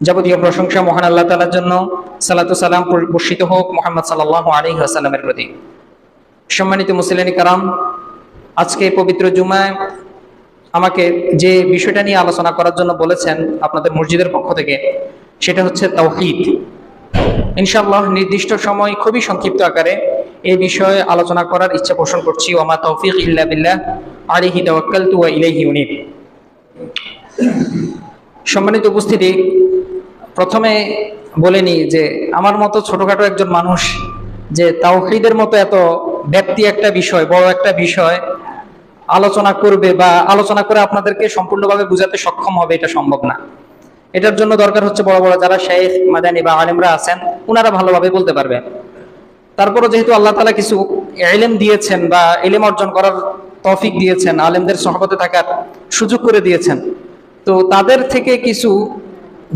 যাবতীয় প্রশংসা মহান আল্লাহ তাআলার জন্য। সালাতু সালাম বর্ষিত হোক মুহাম্মদ সাল্লাল্লাহু আলাইহি ওয়াসাল্লামের প্রতি। সম্মানিত মুসলিম কারাম, আজকে পবিত্র জুমায় আমাকে যে বিষয়টা নিয়ে আলোচনা করার জন্য বলেছেন আপনাদের মসজিদের পক্ষ থেকে, সেটা হচ্ছে তাওহীদ। ইনশাআল্লাহ নির্দিষ্ট সময় খুবই সংক্ষিপ্ত আকারে এই বিষয়ে আলোচনা করার ইচ্ছা পোষণ করছি। ওয়া মা তাওফীক ইল্লা বিল্লাহ আলাইহি তাওয়াক্কালতু ওয়া ইলাইহি উনীব। সম্মানিত উপস্থিতি, প্রথমে বলে নিই যে আমার মতো ছোটখাটো একজন মানুষ যে তাওহীদের মতো এত ব্যাপ্তি একটা বিষয়, বড় একটা বিষয় আলোচনা করবে বা আলোচনা করে আপনাদেরকে সম্পূর্ণভাবে বুঝাতে সক্ষম হবে, এটা সম্ভব না। এটার জন্য দরকার হচ্ছে বড় বড় যারা শাইখ মাদানী বা আলেমরা আছেন, ওনারা ভালোভাবে বলতে পারবে। তারপরও যেহেতু আল্লাহ তাআলা কিছু ইলম দিয়েছেন বা ইলম অর্জন করার তৌফিক দিয়েছেন, আলেমদের সহবতে থাকার সুযোগ করে দিয়েছেন, তো তাদের থেকে কিছু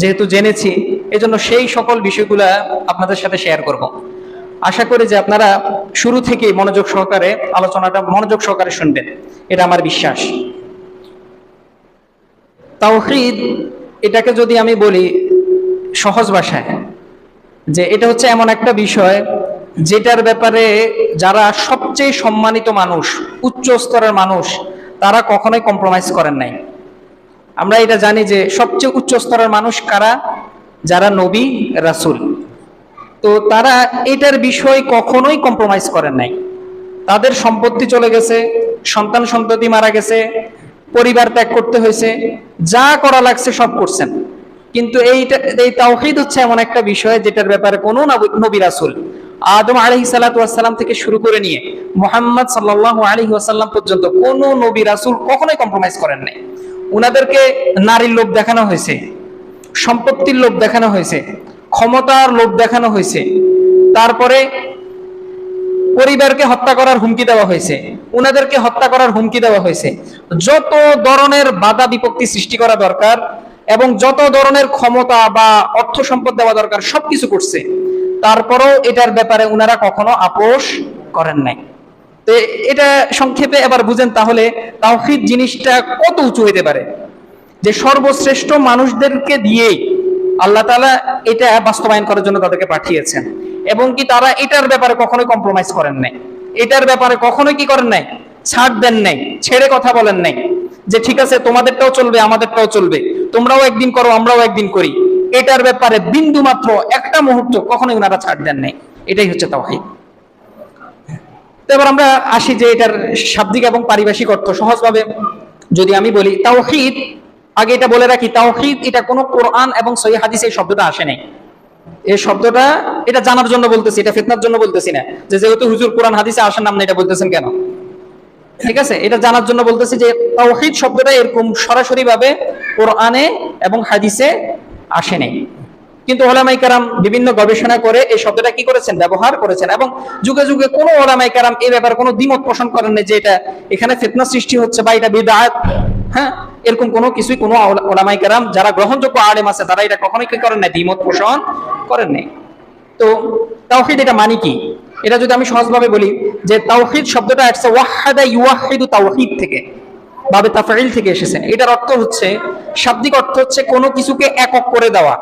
যেহেতু জেনেছি, এজন্য সেই সকল বিষয়গুলা আপনাদের সাথে শেয়ার করব। আশা করি যে আপনারা শুরু থেকেই মনোযোগ সহকারে আলোচনাটা মনোযোগ সহকারে শুনবেন, এটা আমার বিশ্বাস। তাওহীদ এটাকে যদি আমি বলি সহজ ভাষায়, যে এটা হচ্ছে এমন একটা বিষয় যেটার ব্যাপারে যারা সবচেয়ে সম্মানিত মানুষ, উচ্চ স্তরের মানুষ, তারা কখনোই কম্প্রোমাইজ করেন নাই। আমরা এটা জানি যে সবচেয়ে উচ্চ স্তরের মানুষ কারা? যারা নবী রাসূল। তো তারা এটার বিষয় কখনোই কম্প্রোমাইজ করেন নাই। তাদের সম্পত্তি চলে গেছে, সন্তান সন্ততি মারা গেছে, পরিবার ত্যাগ করতে হয়েছে, যা করা লাগছে সব করছেন। কিন্তু এই তাওহীদ হচ্ছে এমন একটা বিষয় যেটার ব্যাপারে কোনো নবী রাসূল আদম আলাইহিস সালাতু ওয়াস সালাম থেকে শুরু করে নিয়ে মুহাম্মদ সাল্লাল্লাহু আলাইহি ওয়াসাল্লাম পর্যন্ত কোনো নবী রাসূল কখনোই কম্প্রোমাইজ করেন নাই। উনাদেরকে নারীর লোভ দেখানো হয়েছে, সম্পত্তির লোভ দেখানো হয়েছে, ক্ষমতার লোভ দেখানো হয়েছে, তারপরে পরিবারকে হত্যা করার হুমকি দেওয়া হয়েছে, উনাদেরকে হত্যা করার হুমকি দেওয়া হয়েছে। যত ধরনের বাধা বিপত্তি সৃষ্টি করা দরকার এবং যত ধরনের ক্ষমতা বা অর্থ সম্পদ দেওয়া দরকার সবকিছু করছে, তারপরেও এটার ব্যাপারে উনারা কখনো আপোষ করেন নাই। তো এটা সংক্ষেপে এবার বুঝেন তাহলে তাওহীদ জিনিসটা কত উঁচু হইতে পারে, যে সর্বশ্রেষ্ঠ মানুষদেরকে দিয়েই আল্লাহ তাআলা এটা বাস্তবায়ন করার জন্য তাদেরকে পাঠিয়েছেন, এবং কি তারা এটার ব্যাপারে কখনোই কম্প্রোমাইজ করেন নাই। এটার ব্যাপারে কখনোই কি করেন নাই? ছাড় দেন নাই, ছেড়ে কথা বলেন নাই যে ঠিক আছে তোমাদেরটাও চলবে আমাদেরটাও চলবে, তোমরাও একদিন করো আমরাও একদিন করি। এটার ব্যাপারে বিন্দু মাত্র একটা মুহূর্ত কখনোই ওনারা ছাড় দেন নাই। এটাই হচ্ছে তাওহীদ। তো এবার আমরা আসি যে এটার শাব্দিক এবং পারিভাষিক অর্থ। সহজভাবে যদি আমি বলি তাওহীদ, আগে এটা বলে রাখি, তাওহীদ এটা কোনো কোরআন এবং সহিহ হাদিসে এই শব্দটা আসে নাই। এই শব্দটা এটা জানার জন্য বলতেছি, এটা ফিতনার জন্য বলতেছি না যে যেহেতু হুজুর কোরআন হাদিসে আসেন না আপনি এটা বলতেছেন কেন। ঠিক আছে, এটা জানার জন্য বলতেছি যে তাওহীদ শব্দটা এরকম সরাসরি ভাবে কোরআনে এবং হাদিসে আসে নাই, কিন্তু উলামায়ে কেরাম বিভিন্ন গবেষণা করে এই শব্দটা কি করেছেন? ব্যবহার করেছেন। এবং যুগে যুগে কোনো উলামায়ে কেরাম এই ব্যাপারে কোনো দ্বিমত পোষণ করেন না যে এটা এখানে ফিতনা সৃষ্টি হচ্ছে বা এটা বিদআত, হ্যাঁ, এরকম কোনো কিছুই কোনো উলামায়ে কেরাম যারা গ্রহণযোগ্য আলেম আছে তারা এটা কখনোই কি করেন না? দ্বিমত পোষণ করেন নাই। তো তাওহীদ এটা মানে কি? এটা যদি আমি সহজভাবে বলি যে তাওহীদ শব্দটা আসছে ওয়াহাদা ইউওয়াহিদু তাওহীদ থেকে, বাবে তাফঈল থেকে এসেছে। এটার অর্থ হচ্ছে, শাব্দিক অর্থ হচ্ছে কোনো কিছুকে একক করে দেওয়া।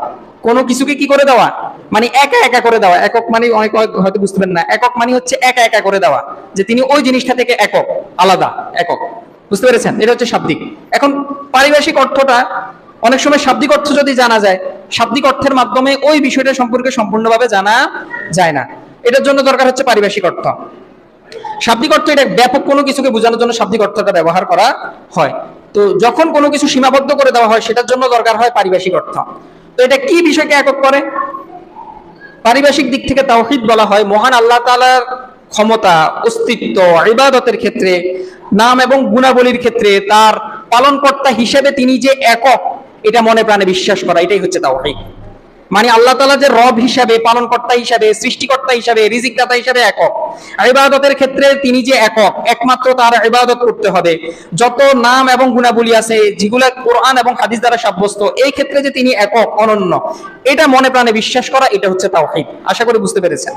কোনো কিছুকে কি করে দেওয়া? মানে একা একা করে দেওয়া। একক মানে অনেক হয়তো বুঝতে না, একক মানে হচ্ছে একা একা করে দেওয়া, যে তিনি ওই জিনিসটা থেকে একক, আলাদা, একক। বুঝতে পেরেছেন? এটা হচ্ছে শাব্দিক। এখন পারিভাষিক অর্থটা অনেক সময় শাব্দিক অর্থ যদি জানা যায়, শাব্দিক অর্থের মাধ্যমে ওই বিষয়টা সম্পর্কে সম্পূর্ণভাবে জানা যায় না। এটার জন্য দরকার হচ্ছে পারিভাষিক অর্থ। শাব্দিক অর্থ এটা ব্যাপক কোনো কিছুকে বোঝানোর জন্য শাব্দিক অর্থটা ব্যবহার করা হয়। তো যখন কোনো কিছু সীমাবদ্ধ করে দেওয়া হয় সেটার জন্য দরকার হয় পারিভাষিক অর্থ। তো এটা কি বিষয়কে একক করে? পারিভাষিক দিক থেকে তাওহীদ বলা হয় মহান আল্লাহ তাআলার ক্ষমতা, অস্তিত্ব, ইবাদতের ক্ষেত্রে, নাম এবং গুণাবলীর ক্ষেত্রে তার পালনকর্তা হিসেবে তিনি যে একক, এটা মনে প্রাণে বিশ্বাস করা, এটাই হচ্ছে তাওহীদ। মানে আল্লাহ তাআলা যে রব হিসাবে, পালনকর্তা হিসাবে, সৃষ্টিকর্তা হিসাবে, রিজিকদাতা হিসাবে একক, ইবাদতের ক্ষেত্রে তিনি যে একক, একমাত্র তার ইবাদত করতে হবে। যত নাম এবং গুণাবলী আছে যেগুলো কোরআন এবং হাদিস দ্বারা সাব্যস্ত, এই ক্ষেত্রে যে তিনি একক, অনন্য, এটা মনে প্রাণে বিশ্বাস করা, এটা হচ্ছে তাওহীদ। আশা করি বুঝতে পেরেছেন।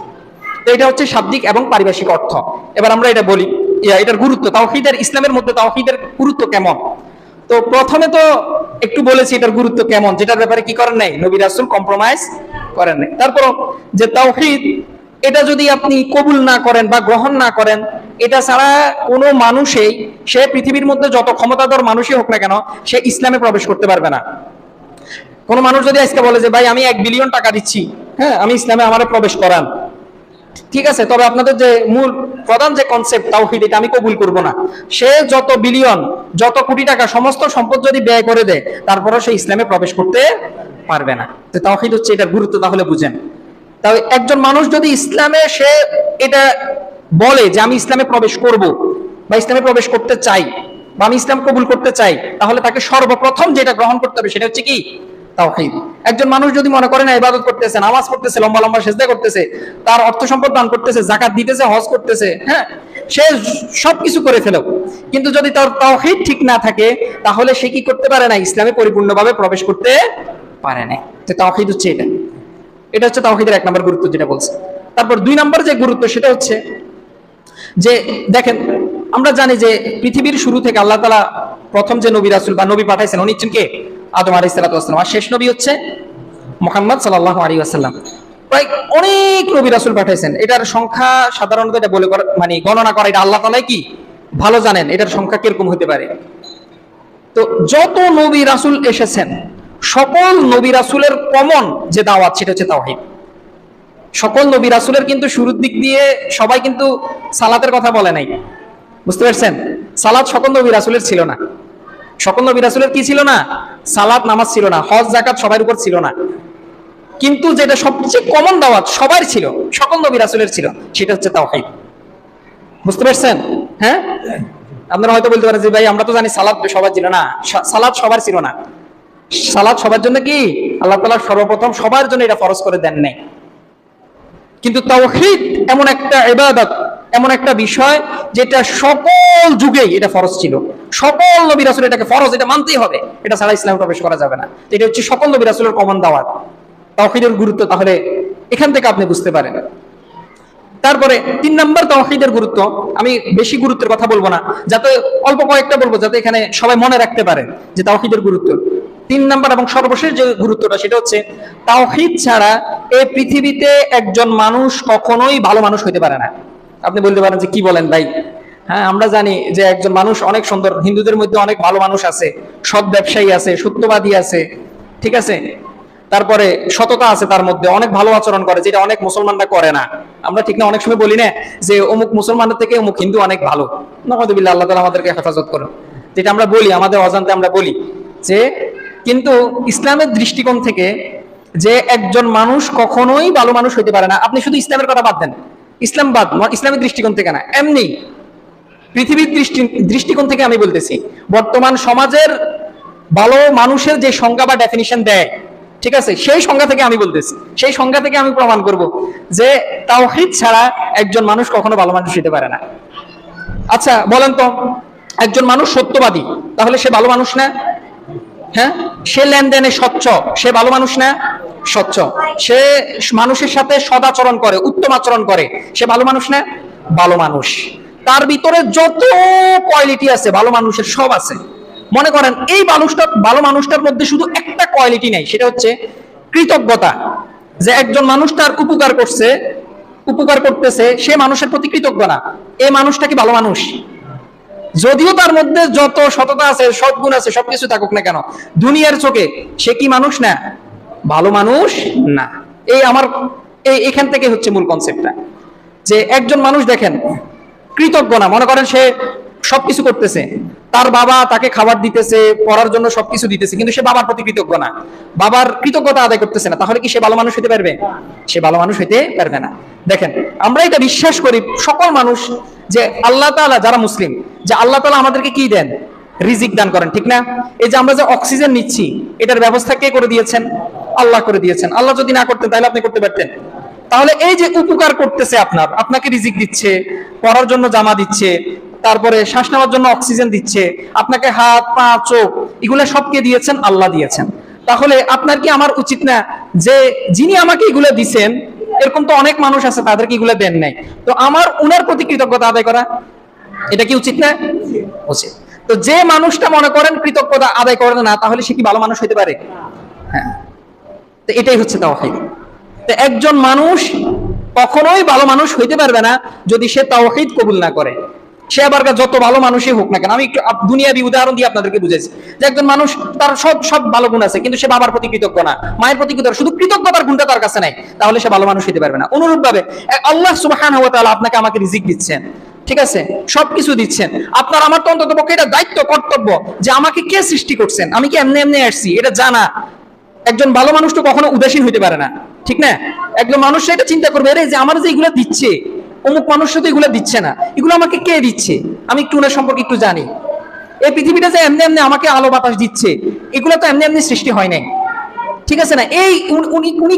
তো এটা হচ্ছে শাব্দিক এবং পারিভাষিক অর্থ। এবার আমরা এটা বলি এটার গুরুত্ব, তাওহীদের ইসলামের মধ্যে তাওহীদের গুরুত্ব কেমন। তো প্রথমে তো একটু বলেছি এটার গুরুত্ব কেমন, যেটার ব্যাপারে কি করেন নাই, নবী রাসূল কম্প্রোমাইজ করেন নাই। তারপর যে তাওহীদ, এটা যদি আপনি কবুল না করেন বা গ্রহণ না করেন, এটা ছাড়া কোনো মানুষই, সে পৃথিবীর মধ্যে যত ক্ষমতাধর মানুষই হোক না কেন, সে ইসলামে প্রবেশ করতে পারবে না। কোনো মানুষ যদি আজকে বলে যে ভাই আমি 1 বিলিয়ন টাকা দিচ্ছি, হ্যাঁ আমি ইসলামে আমারে প্রবেশ করান, ঠিক আছে, তবে আপনাদের যে মূল প্রধান যে কনসেপ্ট তাওহীদ, এটা আমি কবুল করব না। সে যত বিলিয়ন, যত কোটি টাকা সমস্ত সম্পদ যদি ব্যয় করে দেয়, তারপরও সে ইসলামে প্রবেশ করতে পারবে না। তো তাওহীদ হচ্ছে এটার গুরুত্ব, তাহলে বুঝেন। তাই একজন মানুষ যদি ইসলামে সে এটা বলে যে আমি ইসলামে প্রবেশ করব বা ইসলামে প্রবেশ করতে চাই বা আমি ইসলাম কবুল করতে চাই, তাহলে তাকে সর্বপ্রথম যেটা গ্রহণ করতে হবে সেটা হচ্ছে কি, তাওহীদ। একজন মানুষ যদি মনে করে না ইবাদত করতেছে, নামাজ পড়তেছে, লম্বা লম্বা সিজদা করতেছে, তার অর্থ সম্পদ দান করতেছে, যাকাত দিতেছে, হজ করতেছে, হ্যাঁ সে সবকিছু করে ফেলো, কিন্তু যদি তার তাওহীদ ঠিক না থাকে, তাহলে সে কি করতে পারে না, ইসলামে পরিপূর্ণভাবে প্রবেশ করতে পারে না। তো তাওহীদ হচ্ছে এটা, এটা হচ্ছে তাওহীদের 1 নম্বর গুরুত্ব যেটা বলছে। তারপর 2 নম্বর যে গুরুত্ব সেটা হচ্ছে যে দেখেন, আমরা জানি যে পৃথিবীর শুরু থেকে আল্লাহ তাআলা প্রথম যে নবী রাসূল বা নবী পাঠাইছেন, উনি হচ্ছেন কে, আদম আলাইহিস সালাতু ওয়াস সালাম। আর শেষ নবী হচ্ছে মুহাম্মদ সাল্লাল্লাহু আলাইহি ওয়াসাল্লাম। প্রায় অনেক নবী রাসূল পাঠাইছেন, এটার সংখ্যা সাধারণত এটা বলে মানে গণনা করা এটা আল্লাহ তাআলাই কি ভালো জানেন, এটার সংখ্যা কিরকম হতে পারে। তো যত নবী রাসূল এসেছেন, সকল নবী রাসূলের কমন যে দাওয়াত সেটা হচ্ছে তাওহীদ। সকল নবী রাসূলের কিন্তু শুরুর দিক দিয়ে সবাই কিন্তু সালাতের কথা বলে নাই, বুঝতে পারছেন? সালাত সকল নবী রাসূলের ছিল না। সকল নবী রাসূলের কি ছিল না, সালাত নামাজ ছিল না, হজ যাকাত সবার উপর ছিল না। কিন্তু যেটা সবচেয়ে কমন দাওয়াত সবার ছিল, সকল নবী রাসূলের ছিল, সেটা হচ্ছে তাওহীদ। বুঝতে পারছেন? হ্যাঁ, আপনারা হয়তো বলতে পারেন যে ভাই আমরা তো জানি সালাত সবার ছিল না। সালাত সবার ছিল না। সালাত সবার জন্য কি আল্লাহ তাআলা সর্বপ্রথম সবার জন্য এটা ফরজ করে দেন নাই। কিন্তু তাওহীদ এমন একটা ইবাদত, এমন একটা বিষয় যেটা সকল যুগেই এটা ফরজ ছিল, সকল নবী রাসূল এটাকে ফরজ, এটা মানতেই হবে, এটা ছাড়া ইসলামে প্রবেশ করা যাবে না। এটা হচ্ছে সকল নবী রাসূলের কমন দাওয়াত। তাওহীদের গুরুত্ব তাহলে এখান থেকে আপনি বুঝতে পারেন। তারপরে 3 নম্বর তাওহীদের গুরুত্ব, আমি বেশি গুরুত্বের কথা বলবো না, যাতে অল্প কয়েকটা বলবো, যাতে এখানে সবাই মনে রাখতে পারে যে তাওহীদের গুরুত্ব। 3 নম্বর এবং সর্বশেষ যে গুরুত্বটা সেটা হচ্ছে তাওহীদ ছাড়া এই পৃথিবীতে একজন মানুষ কখনোই ভালো মানুষ হতে পারে না। আপনি বলতে পারেন যে কি বলেন ভাই, হ্যাঁ আমরা জানি যে একজন মানুষ অনেক সুন্দর, হিন্দুদের মধ্যে অনেক ভালো মানুষ আছে, সৎ ব্যবসায়ী আছে, সত্যবাদী আছে, ঠিক আছে, তারপরে সততা আছে, তার মধ্যে অনেক ভালো আচরণ করে, যেটা অনেক মুসলমানরা করে না। আমরা ঠিক না অনেক সময় বলি না যে অমুক মুসলমানের থেকে অমুক হিন্দু অনেক ভালো, নাউযুবিল্লাহ, আল্লাহ তাআলা আমাদেরকে হেফাজত করুন, যেটা আমরা বলি আমাদের অজান্তে আমরা বলি যে, কিন্তু ইসলামের দৃষ্টিকোণ থেকে যে একজন মানুষ কখনোই ভালো মানুষ হইতে পারে না। আপনি শুধু ইসলামের কথা বাদ দেন, ইসলাম বাদ, ইসলামের দৃষ্টিকোণ থেকে না, এমনি পৃথিবীর দৃষ্টিকোণ থেকে আমি বলতেছি, বর্তমান সমাজের ভালো মানুষের যে সংজ্ঞা বা ডেফিনিশন দেয়, ঠিক আছে, সেই সংজ্ঞা থেকে আমি বলতেছি, সেই সংজ্ঞা থেকে আমি প্রমাণ করব যে তাওহীদ ছাড়া একজন মানুষ কখনো ভালো মানুষ হতে পারে না। আচ্ছা বলেন তো, একজন মানুষ সত্যবাদী, তাহলে সে ভালো মানুষ না? হ্যাঁ, সে লেনদেনে স্বচ্ছ, সে ভালো মানুষ না? স্বচ্ছ। সে মানুষের সাথে সদাচরণ করে, উত্তম আচরণ করে, সে ভালো মানুষ না? ভালো মানুষ। তার ভিতরে যত কোয়ালিটি আছে ভালো মানুষের সব আছে। মনে করেন এই ভালো মানুষটার মধ্যে শুধু একটা কোয়ালিটি নাই, সেটা হচ্ছে কৃতজ্ঞতা, যে একজন মানুষ তার উপকার করতেছে, সে মানুষের প্রতি কৃতজ্ঞ না, এই মানুষটা কি ভালো মানুষ? যদিও তার মধ্যে যত সততা আছে, সদ্গুণ আছে, সবকিছু থাকুক না কেন, দুনিয়ার চোখে সে কি মানুষ না? ভালো মানুষ না। এখান থেকে হচ্ছে মূল কনসেপ্টটা, যে একজন মানুষ দেখেন কৃতজ্ঞ না, মনে করেন সে সবকিছু করতেছে, তার বাবা তাকে খাবার দিতেছে, পড়ার জন্য সবকিছু দিতেছে, কিন্তু সে বাবার প্রতি কৃতজ্ঞ না, বাবার কৃতজ্ঞতা আদায় করতেছে না, তাহলে কি সে ভালো মানুষ হতে পারবে? সে ভালো মানুষ হতে পারবে না। দেখেন, আমরা এটা বিশ্বাস করি সকল মানুষ যে আল্লাহ তাআলা, যারা মুসলিম, যে আল্লাহ তাআলা আমাদেরকে কি দেন? রিজিক দান করেন, ঠিক না? এই যে আমরা যে অক্সিজেন নিচ্ছি, এটার ব্যবস্থা কে করে দিয়েছেন? আল্লাহ করে দিয়েছেন। আল্লাহ যদি না করতেন তাহলে আপনি করতে পারতেন? তাহলে এই যে উপকার করতেছে, আপনাকে রিজিক দিচ্ছে, পড়ার জন্য জামা দিচ্ছে, তারপরে শ্বাস নেওয়ার জন্য অক্সিজেন দিচ্ছে, আপনাকে হাত পা চোখ এগুলো সব কে দিয়েছেন? আল্লাহ দিয়েছেন। তাহলে আপনার কি আমার উচিত না যে যিনি আমাকে এগুলো দিচ্ছেন, এরকম তো অনেক মানুষ আছে তাদেরকে এগুলো দেন নাই, তো আমার উনার প্রতি কৃতজ্ঞতা আদায় করা, এটা কি উচিত না? উচিত। তো যে মানুষটা মনে করেন কৃতজ্ঞতা আদায় করে না, তাহলে সে কি ভালো মানুষ হতে পারে? হ্যাঁ, তো এটাই হচ্ছে তাওহীদ। তো একজন মানুষ কখনোই ভালো মানুষ হইতে পারবে না যদি সে তাওহীদ কবুল না করে। সে আবার যত ভালো মানুষই হোক না কেন, আমি একটু দুনিয়াবি উদাহরণ দিয়ে আপনাদেরকে বুঝেছি যে একজন মানুষ, তার সব ভালো গুণ আছে, কিন্তু সে বাবার প্রতি কৃতজ্ঞ না, মায়ের প্রতি কৃতজ্ঞ, শুধু কৃতজ্ঞতার গুণটা তার কাছে নাই, তাহলে সে ভালো মানুষ হইতে পারবে না। অনুরূপ ভাবে আল্লাহ সুবহানাহু ওয়া তাআলা আপনাকে আমাকে রিজিক দিচ্ছেন, ঠিক আছে, সবকিছু দিচ্ছেন, আপনার আমার তো অন্তত পক্ষে এটা দায়িত্ব, কর্তব্য যে আমাকে কে সৃষ্টি করছেন, আমি কি এমনি এমনি আসছি, এটা জানা। একজন ভালো মানুষ তো কখনো উদাসীন হইতে পারে না, ঠিক না? একজন মানুষ এটা চিন্তা করবে, আরে যে আমার যে এগুলো দিচ্ছে, অমুক মানুষ তো এগুলো দিচ্ছে না, এগুলো আমাকে কে দিচ্ছে, আমি একটু ওনার সম্পর্কে একটু জানি। এই পৃথিবীটা যে এমনি এমনি আমাকে আলো বাতাস দিচ্ছে, এগুলো তো এমনি এমনি সৃষ্টি হয় নাই, ঠিক আছে না? এই উনি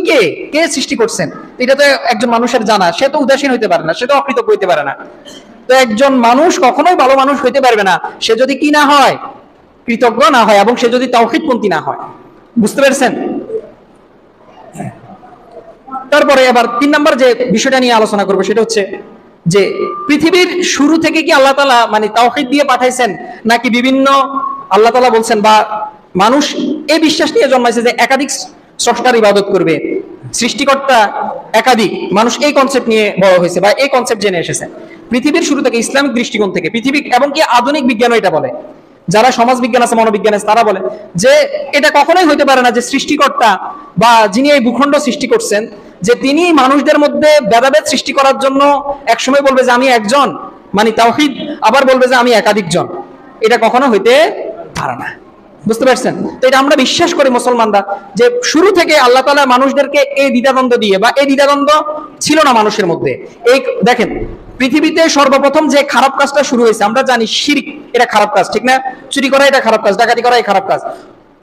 কে সৃষ্টি করছেন, এটা তো একজন মানুষের জানা। সে তো উদাসীন হইতে পারে না, সে তো অকৃতজ্ঞ হইতে পারে না। তো একজন মানুষ কখনোই ভালো মানুষ হইতে পারবে না সে যদি কি না হয়, কৃতজ্ঞ না হয়, এবং সে যদি তাওহীদপন্থী না হয়। বুঝতে পেরেছেন? তারপরে এবার 3 নম্বর যে বিষয়টা নিয়ে আলোচনা করবো সেটা হচ্ছে যে পৃথিবীর শুরু থেকে কি আল্লাহ তাআলা মানে তাওহীদ দিয়ে পাঠাইছেন, নাকি বিভিন্ন আল্লাহ তাআলা বলছেন বা মানুষ এই বিশ্বাস নিয়ে জন্মাইছে যে একাধিক স্রষ্টার ইবাদত করবে, সৃষ্টিকর্তা একাধিক, মানুষ এই কনসেপ্ট নিয়ে বড় হয়েছে বা এই কনসেপ্ট জেনে এসেছে পৃথিবীর শুরু থেকে, ইসলামিক দৃষ্টিকোণ থেকে পৃথিবী, এবং কি আধুনিক বিজ্ঞানও এটা বলে, যারা সমাজ বিজ্ঞান আছে, মনোবিজ্ঞান আছে, তারা বলে যে এটা কখনোই হইতে পারে না যে সৃষ্টিকর্তা বা যিনি এই ভূখণ্ড সৃষ্টি করছেন, যে তিনি মানুষদের মধ্যে ভেদাভেদ সৃষ্টি করার জন্য একসময় বলবে যে আমি একজন, মানে তাওহীদ, আবার বলবে যে আমি একাধিক জন। এটা কখনো হইতে পারে না। বুঝতে পারছেন? তো এটা আমরা বিশ্বাস করি মুসলমানরা যে শুরু থেকে আল্লাহ তাআলা মানুষদেরকে এই দ্বিধাদ্বন্দ্ব দিয়ে, বা এই দ্বিধাদ্বন্দ্ব ছিল না মানুষের মধ্যে। এই দেখেন, পৃথিবীতে সর্বপ্রথম যে খারাপ কাজটা শুরু হয়েছে আমরা জানি, শিরক, এটা খারাপ কাজ, ঠিক না? চুরি করা এটা খারাপ কাজ, ডাকাতি করা এই খারাপ কাজ।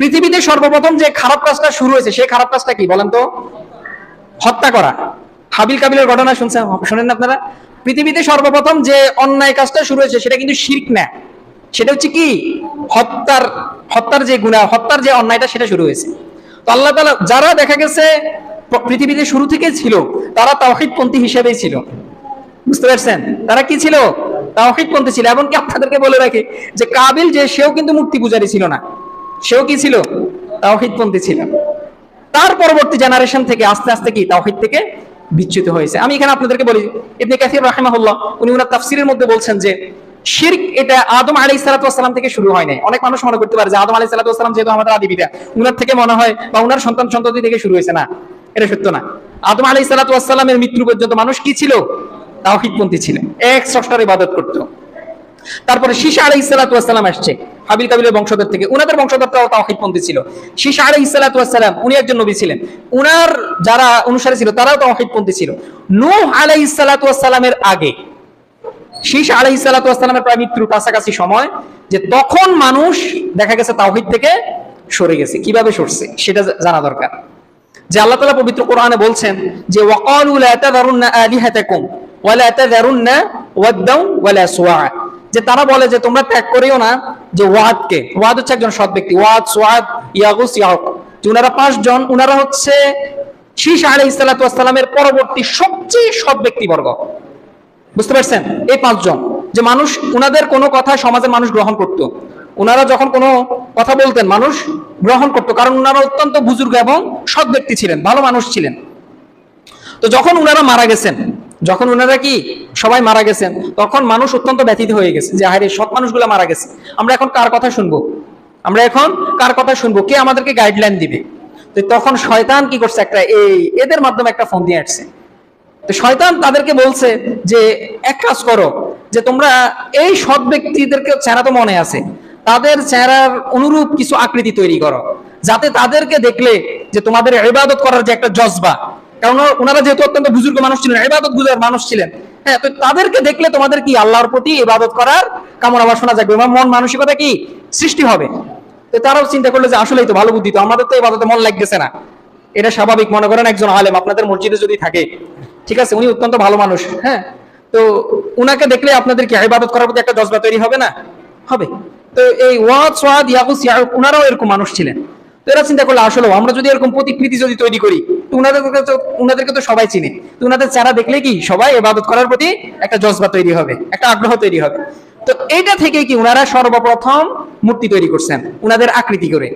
পৃথিবীতে সর্বপ্রথম যে খারাপ কাজটা শুরু হয়েছে সেই খারাপ কাজটা কি বলেন তো? হত্যা করা। হাবিল কাবিলের ঘটনা শুনেন না আপনারা? পৃথিবীতে সর্বপ্রথম যে অন্যায় কাজটা শুরু হয়েছে সেটা কিন্তু শিরক না, সেটা হচ্ছে কি হত্যার যে গুনাহ, হত্যার যে অন্যায়টা, সেটা শুরু হয়েছে। তো আল্লাহ তাআলা যারা দেখা গেছে পৃথিবীতে শুরু থেকে ছিল, তারা তাওহীদপন্থী হিসেবেই ছিল। বুঝতে পারছেন? তারা কি ছিল? তাওহীদপন্থী ছিল। এমনকি আপনাদেরকে বলে রাখি যে কাবিল, যে সেও কিন্তু মূর্তি পূজারী ছিল না, সেও কি ছিল? তাওহীদপন্থী ছিল। তার পরবর্তী জেনারেশন থেকে আস্তে আস্তে কি তাওহীদ থেকে বিচ্যুত হয়েছে। আমি এখানে আপনাদেরকে বলি, ইবনে কাসির রাহিমাহুল্লাহ উনি ওনার তাফসীরের মধ্যে বলছেন যে শিরক এটা আদম আলাইহিস সালাতু ওয়াস সালাম থেকে শুরু হয় নাই। অনেক মানুষ মনে করতে পারে যে আদম আলাইহিস সালাতু ওয়াস সালাম যেহেতু আমাদের আদি পিতা, উনার থেকে মনে হয় বা উনার সন্তান সন্ততি থেকে শুরু হয়েছে। না, এটা সত্য না। আদম আলাইহিস সালাতু ওয়াস সালামের মৃত্যু পর্যন্ত মানুষ কি ছিল? তাওহীদপন্থী ছিলেন, এক স্রষ্টার ইবাদত করত। তারপরে শীশা আলাইহিস সালাতু ওয়াস সালাম আসছে হাবিল কাবিলের বংশধর থেকে, উনাদের বংশধরটাও তাওহীদপন্থী ছিল। শীশা আলাইহিস সালাতু ওয়াস সালাম উনি একজন নবী ছিলেন, উনার যারা অনুসারী ছিল তারাও তাওহীদপন্থী ছিল। নূহ আলাইহিস সালাতু ওয়াস সালামের আগে, শীশা আলাইহিস সালাতু ওয়াস সালামের প্রায় মৃত্যুর কাছাকাছি সময়, যে তখন মানুষ দেখা গেছে তাওহীদ থেকে সরে গেছে। কিভাবে সরছে সেটা জানা দরকার। যে আল্লাহ তাআলা পবিত্র কোরআনে বলছেন যে ওয়াকালু লা তাযারুন্না আলিহাতাকুম ওয়া লা তাযারুন্না ওয়াদ্দাও ওয়া লা সুওয়া, যে তারা বলে যে তোমরা ত্যাগ করিও না যে ওয়াদকে। ওয়াদ হচ্ছে একজন সৎ ব্যক্তি, ওয়াদ, সুআদ, ইয়াগুস, ইয়াউক, যে উনারা 5 জন, উনারা হচ্ছে শীশা আলাইহিস সালাতু ওয়াস সালামের পরবর্তী সবচেয়ে সৎ ব্যক্তিবর্গ। বুঝতে পারছেন? এই 5 জন, যে মানুষ উনাদের কোনো কথা সমাজের মানুষ গ্রহণ করত, উনারা যখন কোনো কথা বলতেন মানুষ গ্রহণ করত, কারণ উনারা অত্যন্ত বুজুর্গ এবং সৎ ব্যক্তি ছিলেন, ভালো মানুষ ছিলেন। তো যখন উনারা মারা গেছেন, যখন উনারা কি সবাই মারা গেছেন, তখন মানুষ অত্যন্ত ব্যথিত হয়ে গেছে যে আরে সৎ মানুষগুলো মারা গেছে, আমরা এখন কার কথা শুনবো? আমরা এখন কার কথা শুনবো? কে আমাদেরকে গাইডলাইন দিবে? তো তখন শয়তান কি করছে, একটা এদের মাধ্যমে একটা ফোন দিয়ে আসছে। তো শয়তান তাদেরকে বলছে যে এক কাজ করো, যে তোমরা এই সৎ ব্যক্তিদেরকে, চেহারা তো মনে আছে, তাদের চেহারার অনুরূপ কিছু আকৃতি তৈরি করো, যাতে তাদেরকে দেখলে যে তোমাদের ইবাদত করার যে একটা জজবা, কারণ ওনারা যেহেতু অত্যন্ত বুজুর্গ মানুষ ছিলেন, ইবাদত গুজার মানুষ ছিলেন, হ্যাঁ, তো তাদেরকে দেখলে তোমাদের কি আল্লাহর প্রতি ইবাদত করার কামনা বাসনা জাগবে, মন মানসিকতা কি সৃষ্টি হবে। তো তারাও চিন্তা করলো যে আসলেই তো ভালো বুদ্ধি, তো আমাদের তো ইবাদতে মন লাগতেছে না। এটা স্বাভাবিক। মনে করেন একজন আলেম আপনাদের মসজিদে যদি থাকে, ঠিক আছে, উনি অত্যন্ত ভালো মানুষ, হ্যাঁ, তো উনাকে দেখলে আপনাদের কি ইবাদত করার প্রতি একটা জজবা তৈরি হবে না? হবে। তো এই ওয়াদ, সুআদ, ইয়াগুস, ইয়াউক উনারাও এরকম মানুষ ছিলেন। তো এরা চিন্তা করলো আসলে আমরা যদি এরকম প্রতিকৃতি যদি তৈরি করি, তো উনাদেরকে তো সবাই চিনে, তো উনাদের চেহারা দেখলে কি সবাই ইবাদত করার প্রতি একটা জজবা তৈরি হবে, একটা আগ্রহ তৈরি হবে। তো এইটা থেকে কি ওনারা সর্বপ্রথম মূর্তি তৈরি করছেন ওনাদের আকৃতি করে,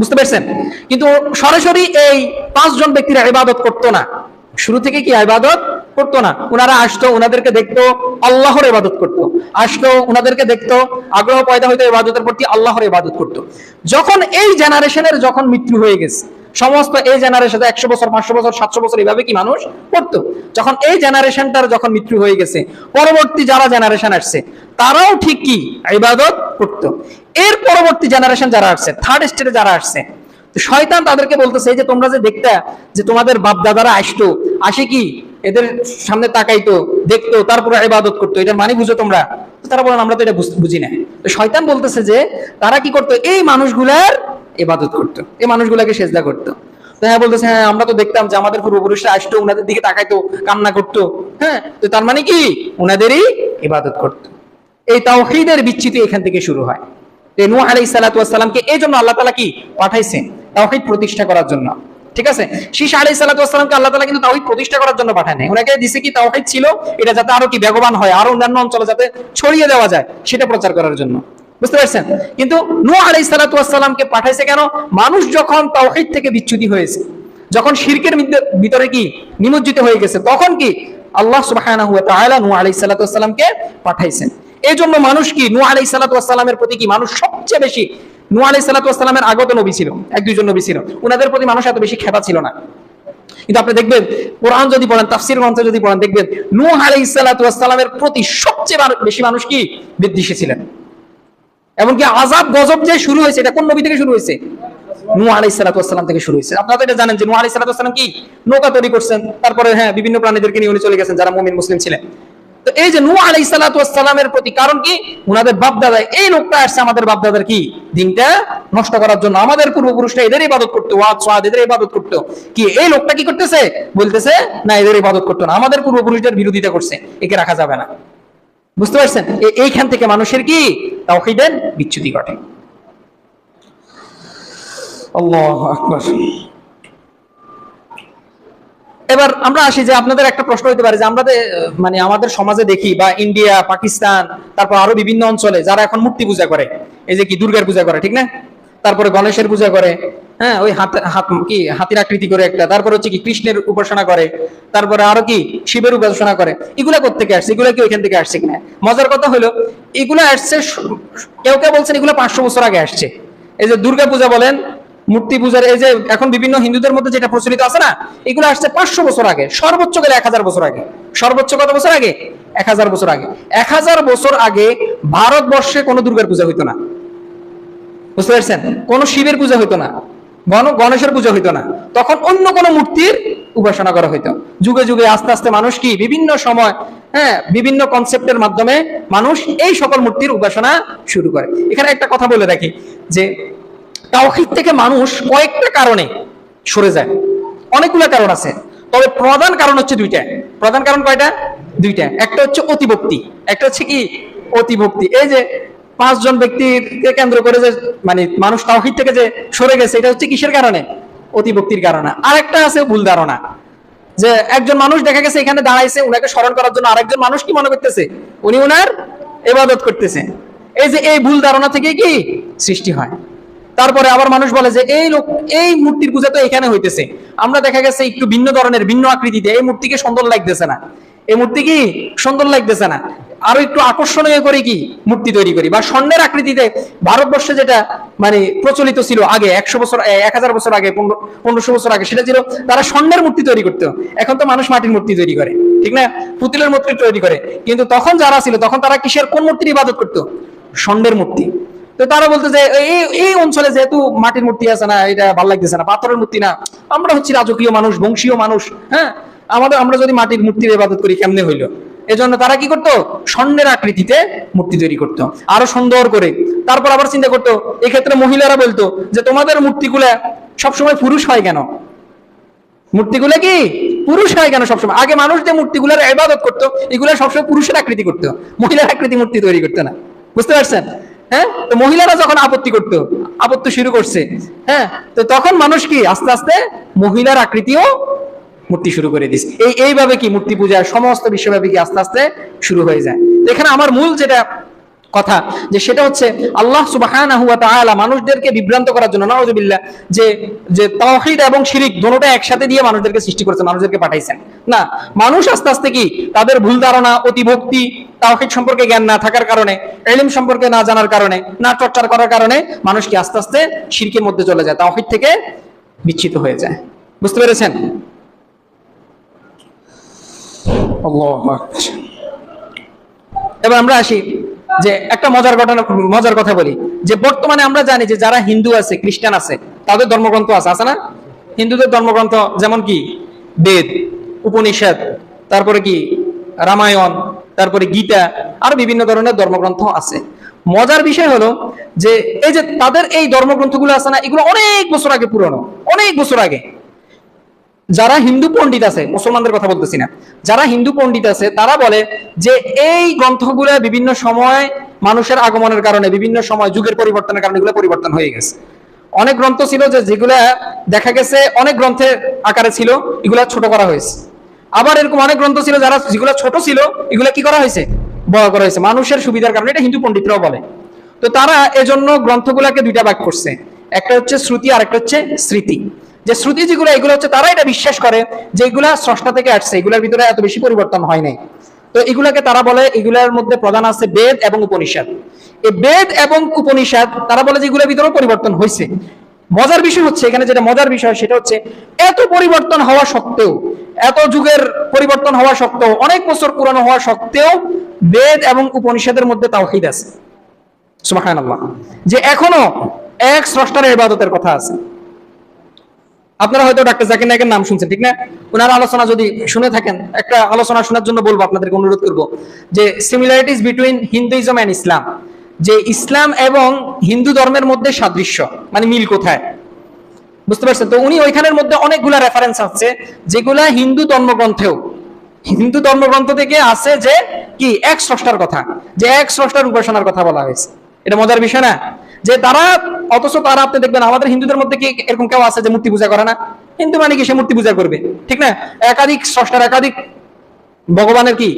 বুঝতে পারছেন? কিন্তু সরাসরি এই 5 জন ব্যক্তিরা ইবাদত করতো না, শুরু থেকে কি ইবাদত করতো না। ওনারা আসতো, ওনাদেরকে দেখতো, আল্লাহর ইবাদত করতো, আসতো ওনাদেরকে দেখতো, আগ্রহ পয়দা হইতো ইবাদতের প্রতি, আল্লাহর ইবাদত করতো। যখন এই জেনারেশনের যখন মৃত্যু হয়ে গেছে, সমস্ত এই জেনারেশনে 100 বছর 500 বছর 700 বছর এইভাবে কি মানুষ করতো, যখন এই জেনারেশনটার যখন মৃত্যু হয়ে গেছে, পরবর্তী যারা জেনারেশন আসছে তারাও ঠিক কি ইবাদত করতো। এর পরবর্তী জেনারেশন যারা আসছে, থার্ড স্টেজে যারা আসছে, শয়তান তাদেরকে বলতেছে যে তোমরা যে দেখতে যে তোমাদের বাপ দাদারা আসতো, আসে কি এদের সামনে তাকাইতো, দেখতো, তারপরে ইবাদত করতো, এটা মানে বুঝো তোমরা? তারা বলেন আমরা তো এটা বুঝি না। তো শয়তান বলতেছে যে তারা কি করতো, এই মানুষগুলার ইবাদত করতো, এই মানুষগুলাকে সেজদা করতো। তো হ্যাঁ বলতেছে, হ্যাঁ আমরা তো দেখতাম যে আমাদের পূর্বপুরুষরা আসতো, ওনাদের দিকে তাকাইতো, কান্না করতো, হ্যাঁ, তো তার মানে কি ওনাদেরই ইবাদত করতো। এই তাওহীদের বিচ্যুতি এখান থেকে শুরু হয়। নূহ আলাইহিস সালাতু ওয়াস সালামকে এই জন্য আল্লাহ তাআলা কি পাঠাইছেন, তাওহীদ প্রতিষ্ঠা করার জন্য, ঠিক আছে? শীশ আলাইহিস সালাতু ওয়াস সালামকে আল্লাহ তাআলা কিন্তু তাওহীদ প্রতিষ্ঠা করার জন্য পাঠায় নাই, ওনাকে দিছে কি তাওহীদ ছিল এটা যাতে আরো কি বেগবান হয়, আরো অন্যান্য অঞ্চলে যাতে ছড়িয়ে দেওয়া যায় সেটা প্রচার করার জন্য, বুঝতে পারছেন? কিন্তু নূহ আলাইহিস সালাতু ওয়াস সালামকে পাঠাইছে কেন? মানুষ যখন তাওহীদ থেকে বিচ্যুতি হয়েছে, যখন শিরকের ভিতরে কি নিমজ্জিত হয়ে গেছে, তখন কি আল্লাহ সুবহানাহু ওয়া তাআলা নূহ আলাইহিস সালাতু ওয়াস সালামকে পাঠাইছেন। এই জন্য মানুষ কি নূহ আলাইহিস সালাতু ওয়াস সালামের প্রতি কি মানুষ সবচেয়ে বেশি, নূহ আলাইহিস সালাতু ওয়াস সালামের আগত নবী ছিল, 1-2 জন নবী ছিল, ওনাদের প্রতি মানুষ এত বেশি খেপা ছিল না। কিন্তু আপনি দেখবেন কোরআন যদি পড়েন, তাফসীর গ্রন্থ যদি পড়েন, দেখবেন নূহ আলাইহিস সালাতু ওয়াস সালামের প্রতি সবচেয়ে বেশি মানুষ কি বিদ্বেষী ছিলেন। এমনকি আযাব গজব যে শুরু হয়েছে এটা কোন নবী থেকে শুরু হয়েছে? নূহ আলাইহিস সালাতু ওয়াস সালাম থেকে শুরু হয়েছে। আপনারা তো এটা জানেন যে নূহ আলাইহিস সালাতু ওয়াস সালাম কি নৌকা তৈরি করছেন, তারপরে হ্যাঁ বিভিন্ন প্রাণীদেরকে নিয়ে উনি চলে গেছেন যারা মুমিন মুসলিম ছিলেন। তো এই যে নূহ আলাইহিস সালাতু ওয়াস সালামের প্রতি, কারণ কি উনাদের বাপ দাদা, এই লোকটা আসছে আমাদের বাপ দাদার কি দিনটা নষ্ট করার জন্য, আমাদের পূর্বপুরুষরা এদের ইবাদত করতো, ওয়াদ সোয়াদ এদের ইবাদত করতো, কি এই লোকটা কি করতেছে, বলতেছে না এদের ইবাদত করতো না, আমাদের পূর্বপুরুষদের বিরোধিতা করছে, একে রাখা যাবে না, বুঝতে পারছেন? এইখান থেকে মানুষের কি তাওহীদের বিচ্যুতি ঘটে। আল্লাহু আকবার। এবার আমরা আসি যে আপনাদের একটা প্রশ্ন হতে পারে যে আমরা মানে আমাদের সমাজে দেখি বা ইন্ডিয়া, পাকিস্তান, তারপর আরো বিভিন্ন অঞ্চলে যারা এখন মূর্তি পূজা করে, এই যে কি দুর্গার পূজা করে, ঠিক না? তারপরে গণেশের পূজা করে, হ্যাঁ ওই হাতির আকৃতি করে একটা, তারপর হচ্ছে কি কৃষ্ণের উপাসনা করে, তারপরে আরো কি শিবের উপাসনা করে। এগুলা কোত্থেকে আসছে? এগুলা কি ওইখান থেকে আসছে কিনা? মজার কথা হলো এগুলা আসছে, কেউ কেউ বলছেন এগুলো 500 বছর আগে আসছে। এই যে দুর্গা পূজা বলেন, মূর্তি পূজার এই যে এখন বিভিন্ন হিন্দুদের মধ্যে যেটা প্রচলিত আছে না, এগুলো আসছে 500 বছর আগে, সর্বোচ্চ গেলে 1000 বছর আগে। সর্বোচ্চ কত বছর আগে? 1000 বছর আগে। 1000 বছর আগে ভারতবর্ষে কোনো দুর্গার পূজা হইতো না, বুঝতে পারছেন? কোনো শিবের পূজা হইতো না, গণেশের পূজা হইতো না, তখন অন্য কোনো মূর্তির উপাসনা করা হইতো। যুগে যুগে আস্তে আস্তে মানুষ কি বিভিন্ন সময়, হ্যাঁ বিভিন্ন কনসেপ্টের মাধ্যমে মানুষ এই সকল মূর্তির উপাসনা শুরু করে। এখানে একটা কথা বলে রাখি যে তাওহীদ থেকে মানুষ কয়েকটা কারণে সরে যায়, অনেকগুলো কারণ আছে, তবে প্রধান কারণ হচ্ছে দুইটা। প্রধান কারণ কয়টা? দুইটা। একটা হচ্ছে অতিভক্তি, একটা হচ্ছে কি অতিভক্তি। এই যে 5 জন ব্যক্তিকে কেন্দ্র করে যে মানে মানুষ তাওহীদ থেকে যে সরে গেছে, এটা হচ্ছে কিসের কারণে? অতিভক্তির কারণে। আরেকটা আছে ভুল ধারণা, যে একজন মানুষ দেখা গেছে এখানে দাঁড়াইছে, উনাকে স্মরণ করার জন্য আরেকজন মানুষ কি মনে করতেছে উনি উনার ইবাদত করতেছে। এই যে এই ভুল ধারণা থেকে কি সৃষ্টি হয়। তারপরে আবার মানুষ বলে যে এই মূর্তির পূজা তো এখানে হইতেছে, আমরা দেখা গেছে একটু ভিন্ন ধরনের ভিন্ন আকৃতিতে এই মূর্তিকে সুন্দর লাগতেছে না, এই মূর্তি কি সুন্দর লাগতেছে না, আরো একটু আকর্ষণীয় করে কি মূর্তি তৈরি করি, বা স্বর্ণের আকৃতিতে ভারতবর্ষে যেটা মানে প্রচলিত ছিল আগে 100 বছর 1000 বছর আগে 1500 বছর আগে, সেটা ছিল তারা স্বর্ণের মূর্তি তৈরি করতো। এখন তো মানুষ মাটির মূর্তি তৈরি করে, ঠিক না? পুতুলের মূর্তি তৈরি করে। কিন্তু তখন যারা ছিল তখন তারা কিসের কোন মূর্তির ইবাদত করতো? স্বর্ণের মূর্তি। তো তারা বলতো যে এই অঞ্চলে যেহেতু মাটির মূর্তি আছে না, এটা ভালো লাগতেছে না, পাথরের মূর্তি না, আমরা হচ্ছি রাজকীয় মানুষ, বংশীয় মানুষ, হ্যাঁ আমরা যদি মাটির মূর্তির ইবাদত করি কেমনে হইলো? এজন্য তারা কি করতো? স্বর্ণের আকৃতিতে মূর্তি তৈরি করতো আরো সুন্দর করে। তারপর আবার চিন্তা করতো, এক্ষেত্রে মহিলারা বলতো যে তোমাদের মূর্তিগুলা সবসময় পুরুষ হয় কেন? মূর্তিগুলা কি পুরুষ হয় কেন সবসময়? আগে মানুষ যে মূর্তিগুলার ইবাদত করতো এগুলা সবসময় পুরুষের আকৃতি করতো, মহিলার আকৃতি মূর্তি তৈরি করতো না, বুঝতে পারছেন? হ্যাঁ, তো মহিলারা যখন আপত্তি শুরু করছে, হ্যাঁ, তো তখন মানুষ কি আস্তে আস্তে মহিলার আকৃতিও মূর্তি শুরু করে দিস। এইভাবে কি মূর্তি পূজা সমস্ত বিশ্বব্যাপী কি আস্তে আস্তে শুরু হয়ে যায়। এখানে আমার মূল যেটা কথা, যে সেটা হচ্ছে আল্লাহ সুবহানাহু ওয়া তাআলা মানুষদেরকে বিভ্রান্ত করার জন্য, নাউযুবিল্লাহ, যে যে তাওহীদ এবং শিরিক দুটোটা একসাথে দিয়ে মানুষদেরকে সৃষ্টি করেছেন, মানুষদেরকে পাঠাইছেন না। মানুষ আস্তে আস্তে কি তাদের ভুল ধারণা, অতিভক্তি, তাওহীদ সম্পর্কে জ্ঞান না থাকার কারণে, ইলম সম্পর্কে না জানার কারণে, না চর্চা করার কারণে মানুষ কি আস্তে আস্তে শিরকের মধ্যে চলে যায়, তাওহীদ থেকে বিচ্যুত হয়ে যায়। বুঝতে পেরেছেন? আল্লাহু আকবার। এবার আমরা আসি যে একটা মজার কথা বলি, যে বর্তমানে আমরা জানি যে যারা হিন্দু আছে, খ্রিস্টান আছে, তাদের ধর্মগ্রন্থ আছে না? হিন্দুদের ধর্মগ্রন্থ যেমন কি বেদ, উপনিষদ, তারপরে কি রামায়ণ, তারপরে গীতা, আর বিভিন্ন ধরনের ধর্মগ্রন্থ আছে। মজার বিষয় হলো যে এই যে তাদের এই ধর্মগ্রন্থগুলো আছে না, এগুলো অনেক বছর আগে পুরনো, অনেক বছর আগে। যারা হিন্দু পণ্ডিত আছে, মুসলমানদের কথা বলতেছি না, যারা হিন্দু পণ্ডিত আছে তারা বলে যে এই গ্রন্থগুলো বিভিন্ন সময় মানুষের আগমনের কারণে, বিভিন্ন সময় যুগের পরিবর্তনের কারণে এগুলো পরিবর্তন হয়ে গেছে। অনেক গ্রন্থ ছিল যে যেগুলা দেখা গেছে অনেক গ্রন্থের আকারে ছিল, এগুলা ছোট করা হয়েছে। আবার এরকম অনেক গ্রন্থ ছিল যারা যেগুলো ছোট ছিল, এগুলা কি করা হয়েছে, বড় করা হয়েছে মানুষের সুবিধার কারণে। এটা হিন্দু পণ্ডিতরাও বলে। তো তারা এজন্য গ্রন্থগুলাকে দুইটা ভাগ করছে, একটা হচ্ছে শ্রুতি আর একটা হচ্ছে স্মৃতি। যে শ্রুতি যেগুলো, এগুলো হচ্ছে তারা এটা বিশ্বাস করে যে এগুলা স্রষ্টা থেকে আসছে, এগুলোর ভিতরে এত বেশি পরিবর্তন হয় নাই। তো এগুলাকে তারা বলে, এগুলার মধ্যে প্রধান আছে বেদ এবং উপনিষদ। এই বেদ এবং উপনিষদ তারা বলে যে এগুলোর ভিতরে পরিবর্তন হয়েছে। মজার বিষয় হচ্ছে, এখানে যেটা মজার বিষয় সেটা হচ্ছে এত পরিবর্তন হওয়া সত্ত্বেও, এত যুগের পরিবর্তন হওয়া সত্ত্বেও, অনেক বছর পুরানো হওয়া সত্ত্বেও বেদ এবং উপনিষদের মধ্যে তাওহীদ আছে। সুবহানাল্লাহ। যে এখনো এক স্রষ্টার ইবাদতের কথা আছে। আপনারা হয়তো ডাক্তার জাকির নায়েকের নাম শুনছেন, ঠিক না? ওনার আলোচনা যদি শুনে থাকেন, একটা আলোচনা শোনার জন্য বলবো, আপনাদেরকে অনুরোধ করব যে সিমিলারিটিস বিটুইন হিন্দুইজম এন্ড ইসলাম, যে ইসলাম এবং হিন্দু ধর্মের মধ্যে সাদৃশ্য, মানে মিল কোথায়, বুঝতে পারছেন? তো উনি ওইখানের মধ্যে অনেকগুলা রেফারেন্স আছে যেগুলা হিন্দু ধর্মগ্রন্থ থেকে আছে, যে কি এক স্রষ্টার কথা, যে এক স্রষ্টার উপাসনার কথা বলা হয়েছে। এটা মজার বিষয় না? যে তারা, অথচ তারা, আপনি দেখবেন আমাদের হিন্দুদের মধ্যে কি এরকম কেউ আছে যে মূর্তি পূজা করে না? হিন্দু মানে কি সে মূর্তি পূজা করবে, ঠিক না? একাধিক স্রষ্টার, একাধিক ভগবানের কি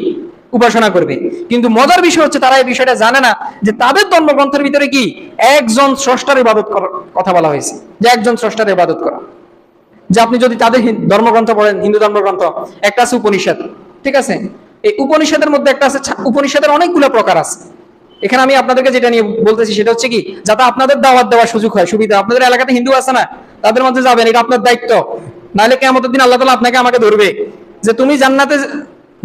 উপাসনা করবে। কিন্তু মজার বিষয় হচ্ছে তারা এই বিষয়টা জানে না যে তাদের ধর্মগ্রন্থের ভিতরে কি একজন স্রষ্টার ইবাদত করার কথা বলা হয়েছে, যে একজন স্রষ্টার ইবাদত করা। যে আপনি যদি তাদের ধর্মগ্রন্থ পড়েন, হিন্দু ধর্মগ্রন্থ, একটা আছে উপনিষদ, ঠিক আছে? এই উপনিষদের মধ্যে একটা আছে, উপনিষদের অনেকগুলো প্রকার আছে। এখানে আমি আপনাদেরকে যেটা নিয়ে বলতেছি সেটা হচ্ছে কি, যাতে আপনাদের দাওয়াত দেওয়ার সুযোগ হয়, সুবিধা। আপনাদের এলাকাতে হিন্দু আছে না, তাদের মধ্যে যাবেন, এটা আপনার দায়িত্ব। নাহলে কিয়ামতের দিন আল্লাহ তাআলা আপনাকে আমাকে ধরবে যে তুমি জান্নাতে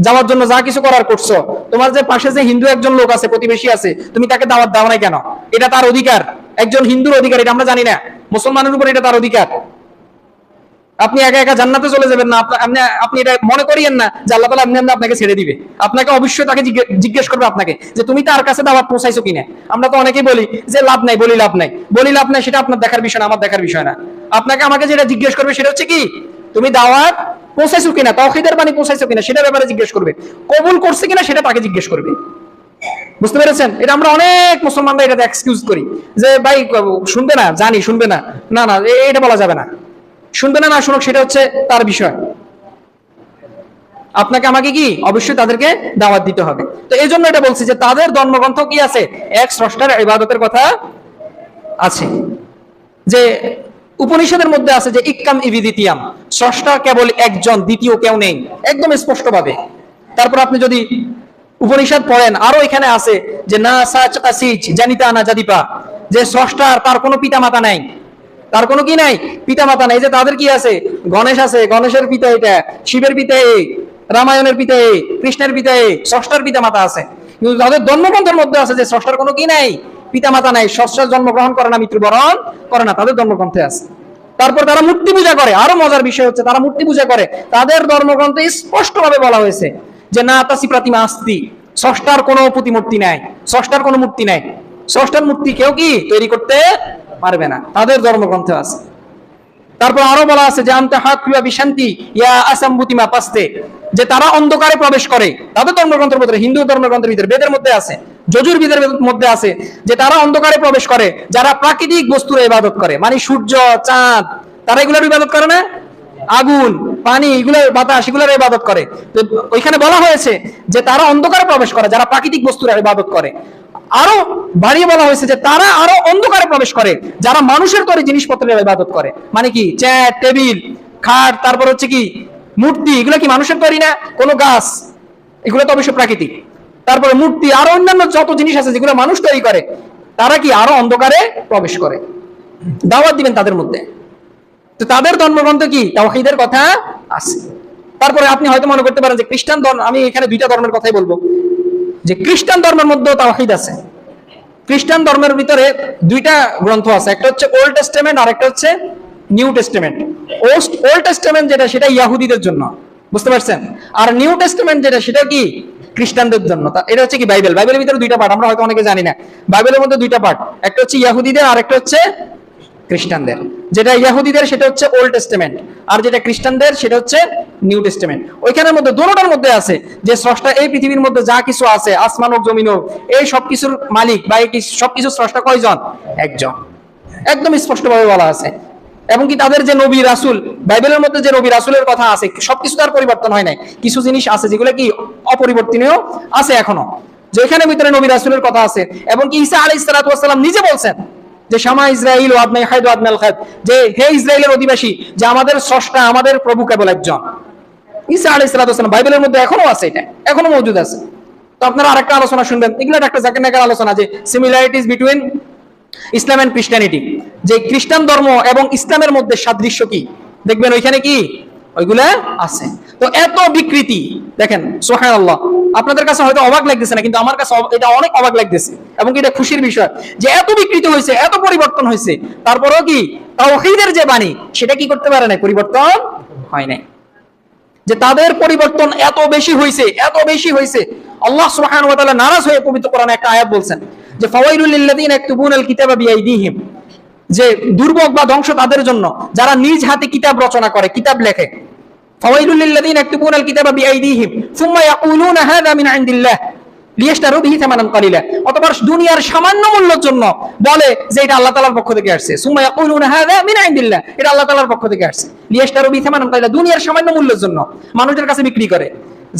যাওয়ার জন্য যা কিছু করার করছো, তোমার যে পাশে যে হিন্দু একজন লোক আছে, প্রতিবেশী আছে, তুমি তাকে দাওয়াত দাও নাই কেন? এটা তার অধিকার, একজন হিন্দুর অধিকার। এটা আমরা জানি না, মুসলমানের উপর এটা তার অধিকার। আপনি একা একা জান্নাতে চলে যাবেন না। আপনি এটা মনে করিয়েন না যে আল্লাহ তাআলা আপনাকে ছেড়ে দিবে। আপনাকে অবশ্যই তাকে জিজ্ঞেস করবে আপনাকে যে তুমি তার কাছে দাওয়াত পৌঁছাইছো কিনা। আমরা তো অনেকেই বলি যে লাভ নাই, বলি লাভ নাই, সেটা আপনার দেখার বিষয় না, আমার দেখার বিষয় না। আপনাকে আমাকে যেটা জিজ্ঞেস করবে সেটা হচ্ছে কি, তুমি দাওয়াত পৌঁছাইছো কিনা, তাওহীদের বাণী পৌঁছাইছো কিনা, সেটা ব্যাপারে জিজ্ঞেস করবে। কবুল করছে কিনা সেটা তাকে জিজ্ঞেস করবে। বুঝতে পেরেছেন? এটা আমরা অনেক মুসলমানরা এটাতে এক্সকিউজ করি যে ভাই শুনবে না, জানি শুনবে না, না না এটা বলা যাবে না। শুনবে না, না শুনুক, সেটা হচ্ছে তার বিষয়। আপনাকে আমাকে কি অবশ্যই তাদেরকে দাওয়াত দিতে হবে। তো এই জন্য এটা বলছি যে তাদের ধর্মগ্রন্থ কি আছে, এক স্রষ্টার ইবাদতের কথা আছে। যে উপনিষদের মধ্যে আছে যে ইক্কাম ইবিদিতিয়াম, স্রষ্টা কেবল একজন, দ্বিতীয় কেউ নেই, একদম স্পষ্ট ভাবে। তারপর আপনি যদি উপনিষদ পড়েন, আরো এখানে আছে যে না সাচ আসিজ জানিতা না জাদিপা, যে স্রষ্টার তার কোনো পিতা মাতা নাই, তার কোনো কি নাই, পিতা মাতা নাই। যে তাদের কি আছে, গণেশ আছে, গণেশের পিতা এটা, শিবের পিতা এই, রামায়ণের পিতা এই, কৃষ্ণের পিতা এই, স্রষ্টার পিতা মাতা আছে। কিন্তু তাদের ধর্মগ্রন্থের মধ্যে আছে যে স্রষ্টার কোনো কি নাই, পিতা মাতা নাই, স্রষ্টার জন্মগ্রহণ করে না, মৃত্যুবরণ করে না, তাদের ধর্মগ্রন্থে আছে। তারপর তারা মূর্তি পূজা করে। আরো মজার বিষয় হচ্ছে তারা মূর্তি পূজা করে। তাদের ধর্মগ্রন্থে স্পষ্ট ভাবে বলা হয়েছে যে না তাসি প্রতিমা আস্তি, স্রষ্টার কোনো প্রতিমূর্তি নাই, স্রষ্টার কোনো মূর্তি নাই, স্রষ্টার মূর্তি কেউ কি তৈরি করতে পারবে না, তাদের ধর্মগ্রন্থে আছে। তারপর আরো বলা আছে যে আনতা হাকিয়া বিশান্তি ইয়া আসামবুতিমা পাস্তে, যে তারা অন্ধকারে প্রবেশ করে। তাদের ধর্মগ্রন্থের ভিতরে, হিন্দু ধর্মগ্রন্থের ভিতরে, বেদের মধ্যে আছে, যজুর্বেদের মধ্যে আছে যে তারা অন্ধকারে প্রবেশ করে, যারা প্রাকৃতিক বস্তুর ইবাদত করে, মানে সূর্য, চাঁদ, তারা এগুলোর ইবাদত করে না, আগুন, পানি, এগুলোর বাতাস, এগুলোর ইবাদত করে। তো ওইখানে বলা হয়েছে যে তারা অন্ধকারে প্রবেশ করে, যারা প্রাকৃতিক বস্তুর ইবাদত করে। আরো বাড়িয়ে বলা হয়েছে যে তারা আরো অন্ধকারে প্রবেশ করে যারা মানুষের তৈরি জিনিসপত্রের ইবাদত করে। মানে কি, চেয়ার, টেবিল, খাট, তারপর হচ্ছে কি মূর্তি, এগুলো কি মানুষের তৈরি না? কোনো গাছ, এগুলো তো অবশ্যই প্রাকৃতিক। তারপরে মূর্তি, আরো অন্যান্য যত জিনিস আছে যেগুলো মানুষ তৈরি করে, তারা কি আরো অন্ধকারে প্রবেশ করে। দাওয়াত দিবেন তাদের মধ্যে। তো তাদের ধর্মগ্রন্থ কি তাওহীদের কথা আছে। তারপরে আপনি হয়তো মনে করতে পারেন যে খ্রিস্টান ধর্ম, আমি এখানে দুইটা ধর্মের কথাই বলবো, যে খ্রিস্টান ধর্মের মধ্যেও তাওহীদ আছে। খ্রিস্টান ধর্মের ভিতরে দুইটা গ্রন্থ আছে, একটা হচ্ছে ওল্ড টেস্টামেন্ট আর একটা হচ্ছে নিউ টেস্টামেন্ট। ওল্ড টেস্টামেন্ট যেটা, সেটা ইয়াহুদীদের জন্য, বুঝতে পারছেন? আর নিউ টেস্টামেন্ট যেটা, সেটা কি খ্রিস্টানদের জন্য। এটা হচ্ছে কি বাইবেল। বাইবেলের ভিতরে দুইটা পার্ট, আমরা হয়তো অনেকে জানি না। বাইবেলের মধ্যে দুইটা পার্ট, একটা হচ্ছে ইয়াহুদীদের আর একটা হচ্ছে খ্রিস্টানদের। যেটা ইয়াহুদীদের সেটা হচ্ছে ওল্ড টেস্টামেন্ট, আর যেটা খ্রিস্টানদের সেটা হচ্ছে নিউ টেস্টামেন্ট। ওইখানের মধ্যে দুটোটার মধ্যে আছে যে স্রষ্টা এই পৃথিবীর মধ্যে যা কিছু আছে, আসমান হোক জমিন হোক, এই সবকিছুর মালিক বা এই সবকিছু স্রষ্টা কয়জন? একজন। একদম স্পষ্টভাবে বলা আছে। এবং কি তাদের যে নবী রাসূল, বাইবেলের মধ্যে যে নবী রাসূলের কথা আছে, সবকিছু তার পরিবর্তন হয় নাই। কিছু জিনিস আছে যেগুলো কি অপরিবর্তনীয় আছে এখনো, যেখানে ভিতরে নবী রাসূলের কথা আছে। এবং কি ঈসা আলাইহিস সালাতু ওয়াস সালাম নিজে বলছেন যে শামা ইসরাঈল ওয়া আবনাই হাইদ ওয়া আবনাল খাদ, যে হে ইসরায়েলের অধিবাসী, যে আমাদের স্রষ্টা, আমাদের প্রভু কেবল একজন। ঈসা আলাইহিস সালাতু ওয়াস সালাম, বাইবেলের মধ্যে এখনো আছে, এটা এখনো মজুদ আছে। তো আপনারা আরেকটা আলোচনা শুনবেন, এগুলো একটা জাকির নায়কের আলোচনা, যে similarities between Islam and Christianity, যে খ্রিস্টান ধর্ম এবং ইসলামের মধ্যে সাদৃশ্য কি, দেখবেন ওইখানে কি ওইগুলা আছে। তো এত বিকৃতি দেখেন, সুবহানাল্লাহ। আপনাদের কাছে হয়তো অবাক লাগতেছে না, কিন্তু আমার কাছে এটা অনেক অবাক লাগতেছে, এবং এটা খুশির বিষয় যে এত বিকৃতি হয়েছে, এত পরিবর্তন হয়েছে, তারপরেও কি তাওহীদের যে বাণী সেটা কি করতে পারে না, পরিবর্তন হয় নাই। যে তাদের পরিবর্তন এত বেশি হয়েছে, এত বেশি হয়েছে, আল্লাহ সুবহানাহু ওয়া তাআলা নারাজ হয়ে পবিত্র কোরআনে একটা আয়াত বলছেন যে ফাওয়াইলুল লিল্লাযিনা ইয়াকতুবুনাল কিতাবা বিআইদিহিম, যে দুর্ভোগ বা ধ্বংস তাদের জন্য যারা নিজ হাতে কিতাব রচনা করে, কিতাব লেখে। ফাওয়াইলুল লিল্লাযিনা ইয়াকতুবুনাল কিতাবা বিআইদিহিম সুম্মা ইয়াকুলুনা হাযা মিন ইনদিল্লাহ লিয়াশতারু বিহি থামানান কালিলা, অথবা দুনিয়ার সামান্য মূল্যের জন্য বলে যে এটা আল্লাহ তাআলার পক্ষ থেকে আসছে। সুম্মা ইয়াকুলুনা হাযা মিন ইনদিল্লাহ, এটা আল্লাহ তাআলার পক্ষ থেকে আসছে। লিয়াশতারু বিহি থামানান কালিলা, দুনিয়ার সামান্য মূল্যের জন্য মানুষের কাছে বিক্রি করে।